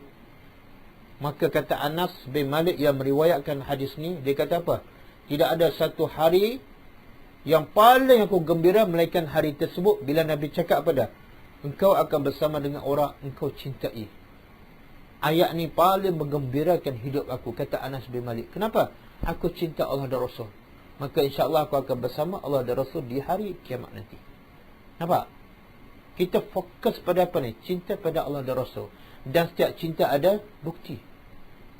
Maka kata Anas bin Malik yang meriwayatkan hadis ni, dia kata apa? Tidak ada satu hari yang paling aku gembira melainkan hari tersebut bila Nabi cakap apa dah? Engkau akan bersama dengan orang engkau cintai. Ayat ni paling menggembirakan hidup aku, kata Anas bin Malik. Kenapa? Aku cinta Allah dan Rasul. Maka insya-Allah aku akan bersama Allah dan Rasul di hari kiamat nanti. Nampak? Kita fokus pada apa ni? Cinta pada Allah dan Rasul. Dan setiap cinta ada bukti.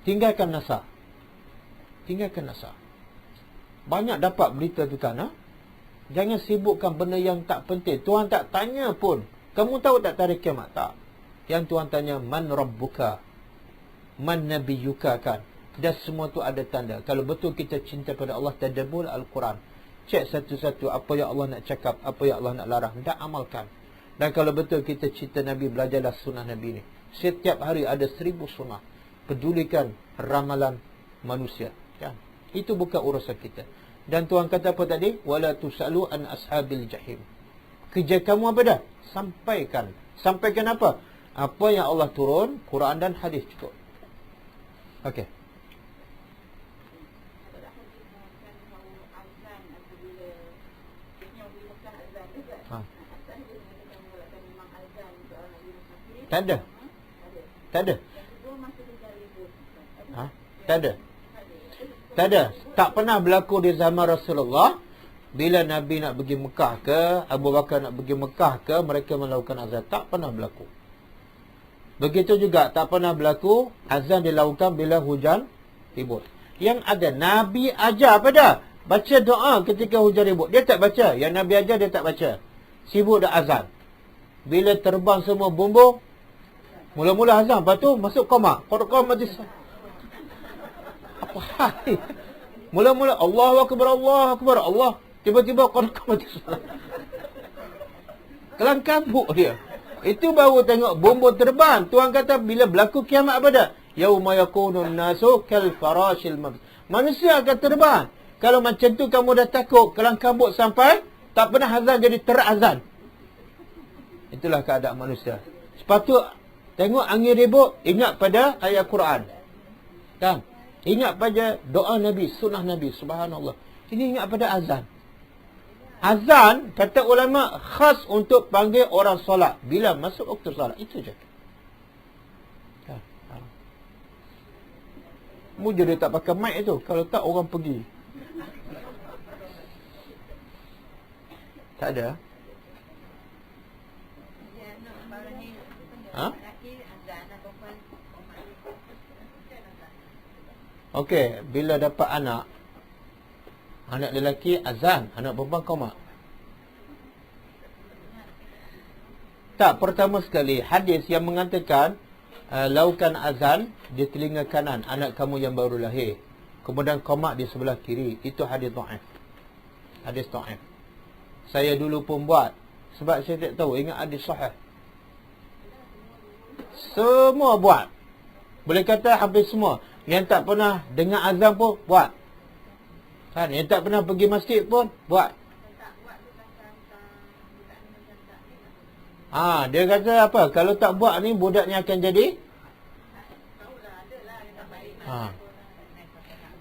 Tinggalkan nasa. Banyak dapat berita tu kan? Jangan sibukkan benda yang tak penting. Tuhan tak tanya pun. Kamu tahu tak tarikh kiamat? Tak. Yang Tuhan tanya, man rabbuka? Man nabiyuka kan? Dan semua tu ada tanda. Kalau betul kita cinta pada Allah, tadabbur Al-Quran. Cek satu-satu apa yang Allah nak cakap, apa yang Allah nak larang. Dan amalkan. Dan kalau betul kita cinta Nabi, belajarlah sunnah Nabi ni. Setiap hari ada 1000 sunnah. Pedulikan ramalan manusia. Kan? Itu bukan urusan kita. Dan Tuhan kata apa tadi? Wala tusalu an ashabil jahim. Kerja kamu apa dah? Sampaikan. Sampaikan apa? Apa yang Allah turun, Quran dan hadis cukup. Okey. Tak ada. Tak ada. Tak pernah berlaku di zaman Rasulullah. Bila Nabi nak pergi Mekah ke, Abu Bakar nak pergi Mekah ke, mereka melakukan azan. Tak pernah berlaku. Begitu juga tak pernah berlaku azan dilakukan bila hujan ribut. Yang ada, Nabi ajar apa dah? Baca doa ketika hujan ribut. Dia tak baca. Yang Nabi ajar dia tak baca. Sibuk dah azan. Bila terbang semua bumbung, mula-mula azan, lepas tu masuk koma. Qur'an mati. Apa hal? Mula-mula Allahu Akbar, Allahu Akbar, Allah. Tiba-tiba Qur'an mati. Kelang kabut dia. Itu baru tengok bumbung terbang. Tuhan kata bila berlaku kiamat apa dah? Yauma yakunun nasu kal farashil mabth. Manusia akan terbang. Kalau macam tu kamu dah takut, kelang kabut sampai tak pernah azan jadi terazan. Itulah keadaan manusia. Sepatut tengok angin ribut, ingat pada ayat Quran. Kan? Ingat pada doa Nabi, sunnah Nabi, subhanallah. Ini ingat pada azan. Azan, kata ulama, khas untuk panggil orang solat. Bila masuk waktu solat, itu je. Kan? Muja dia tak pakai mic tu. Kalau tak, orang pergi. Tak ada. Ha? Okey, bila dapat anak lelaki azan, anak perempuan qoma. Tak, pertama sekali hadis yang mengatakan Laukan azan di telinga kanan anak kamu yang baru lahir, kemudian qomat di sebelah kiri. Itu hadis dhaif. Hadis dhaif. Saya dulu pun buat, sebab saya tak tahu, ingat hadis sahih. Semua buat. Boleh kata hampir semua. Yang tak pernah dengar azan pun buat. Kan? Yang tak pernah pergi masjid pun buat. Dia kata apa? Kalau tak buat ni budaknya akan jadi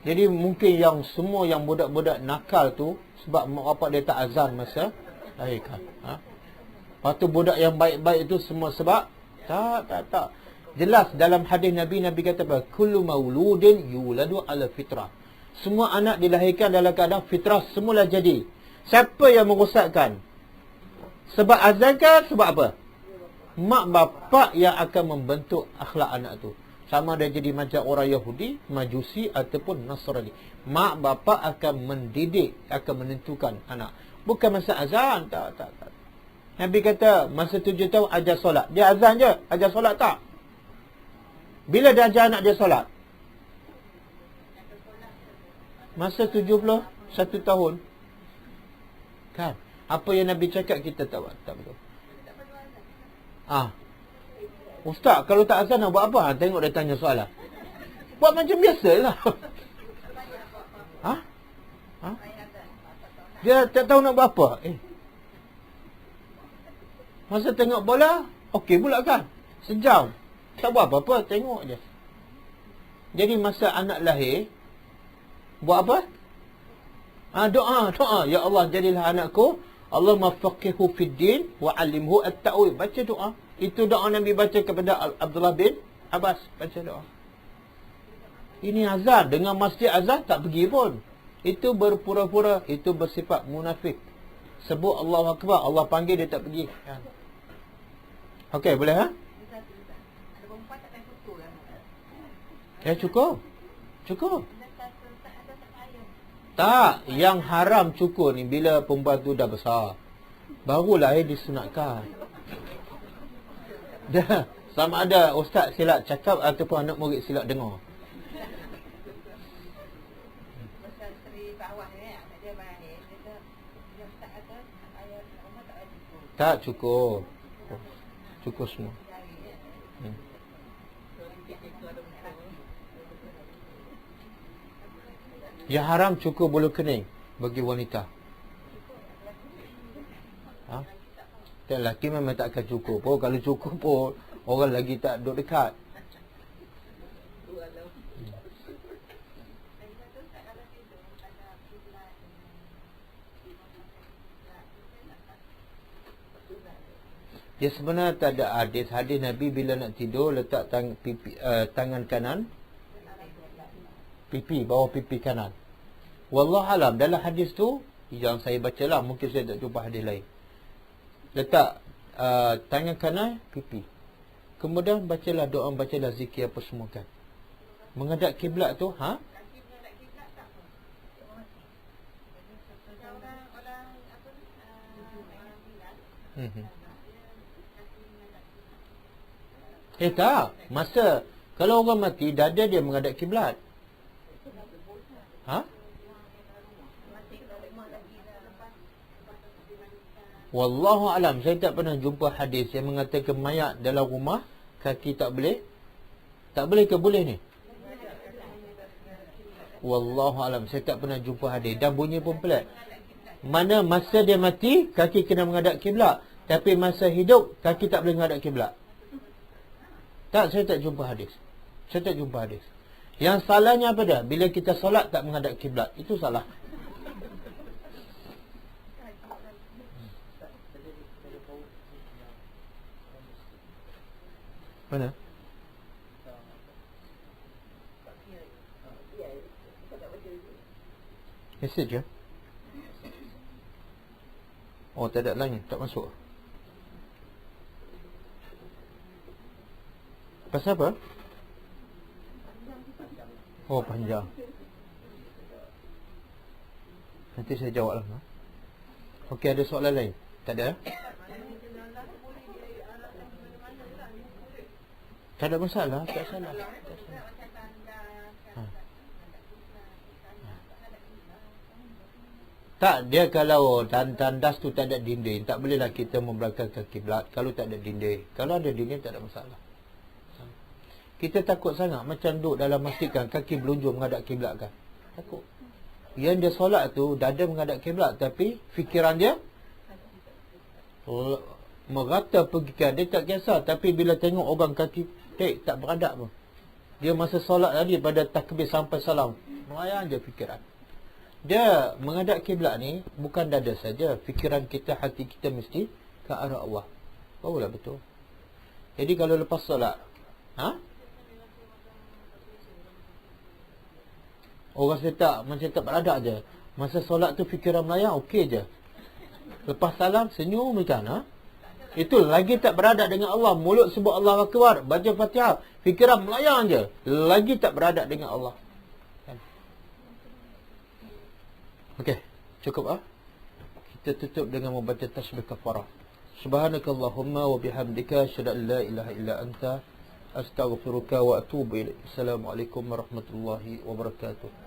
Jadi mungkin yang semua yang budak-budak nakal tu sebab mak bapak dia tak azan masa lahirkan. Lepas tu budak yang baik-baik itu semua sebab tak. Jelas dalam hadis Nabi kata apa? Kullu mauludin yuladu ala fitrah. Semua anak dilahirkan dalam keadaan fitrah semula jadi. Siapa yang merosakkan? Sebab azan kan? Sebab apa? Mak bapak yang akan membentuk akhlak anak tu. Sama ada jadi macam orang Yahudi, Majusi ataupun Nasrani. Mak bapak akan mendidik, akan menentukan anak. Bukan masa azan. Tak. Nabi kata masa 7 tahun ajar solat. Dia azan je, ajar solat tak? Bila dia ajar anak dia solat? Masa 71 tahun. Kan? Apa yang Nabi cakap kita tak betul. Ustaz, kalau tak azan nak buat apa? Tengok dia tanya soalan. Buat macam biasalah. Dia tak tahu nak buat apa. Masa tengok bola, okey pula kan? Sejam. Tak buat apa-apa, tengok je. Jadi masa anak lahir, buat apa? Doa. Ya Allah, jadilah anakku Allahumma faqihu fid din wa 'allimhu at-ta'wil. Baca doa. Itu doa Nabi baca kepada Abdullah bin Abbas. Baca doa. Ini azan. Dengan masjid azan tak pergi pun. Itu berpura-pura. Itu bersifat munafik. Sebut Allahu Akbar, Allah panggil dia tak pergi. Okey, boleh ha? Cukup. Tak, yang haram cukur ni bila perempuan tu dah besar. Barulah disunatkan. Dah, sama ada ustaz silap cakap ataupun anak murid silap dengar. Tak cukup. Cukup semua. Yang haram cukur bulu kening bagi wanita. Dan lelaki memang tak akan cukur pun. Kalau cukur pun orang lagi tak duduk dekat. Dia sebenarnya tak ada hadis Nabi bila nak tidur letak tangan kanan pipi, bawah pipi kanan. Wallahu alam, dalam hadis tu yang saya baca lah, mungkin saya tak jumpa hadis lain. Letak tangan kanan pipi. Kemudian bacalah doa, bacalah zikir apa semua kan. Menghadap kiblat tu, tak. Masa kalau orang mati, dada dia menghadap kiblat. Wallahu alam, saya tak pernah jumpa hadis yang mengatakan mayat dalam rumah kaki tak boleh. Tak boleh ke boleh ni? Wallahu alam, saya tak pernah jumpa hadis. Dan bunyi pun pelik. Mana masa dia mati kaki kena menghadap kiblat, tapi masa hidup kaki tak boleh menghadap kiblat. Tak, saya tak jumpa hadis. Yang salahnya apa dah? Bila kita solat tak menghadap kiblat, itu salah. Mana? Message je. Oh, tak ada lain, tak masuk. Pasal apa? Oh, panjang. Nanti saya jawab lah. Okey, ada soalan lain? Tak ada? Tak ada masalah, tak salah. Tak, dia kalau tandas tu tak ada dinding, tak bolehlah kita membelakangkan kiblat kalau tak ada dinding. Kalau ada dinding tak ada masalah. Kita takut sangat macam duduk dalam masjid kan, kaki belunjur menghadap kiblat kan. Takut. Yang dia solat tu dada menghadap kiblat, tapi fikiran dia merata pergi kan. Dia tak kisah, tapi bila tengok orang kaki tak beradab pun. Dia masa solat tadi pada takbir sampai salam, melayang je fikiran. Dia menghadap kiblat ni bukan dada saja, fikiran kita, hati kita mesti ke arah Allah. Barulah betul. Jadi kalau lepas solat, orang tak macam tak beradab je. Masa solat tu fikiran melayang, okey je. Lepas salam senyum kan, itu lagi tak beradab dengan Allah. Mulut sebut Allah Akbar, baca Fatihah, fikiran melayang je, lagi tak beradab dengan Allah. Okey, cukup kita tutup dengan membaca tasbih kafarah. Subhanakallahumma wa bihamdika asyhadu an la ilaha illa anta astaghfiruka wa atubu ilaik. Assalamualaikum warahmatullahi wabarakatuh.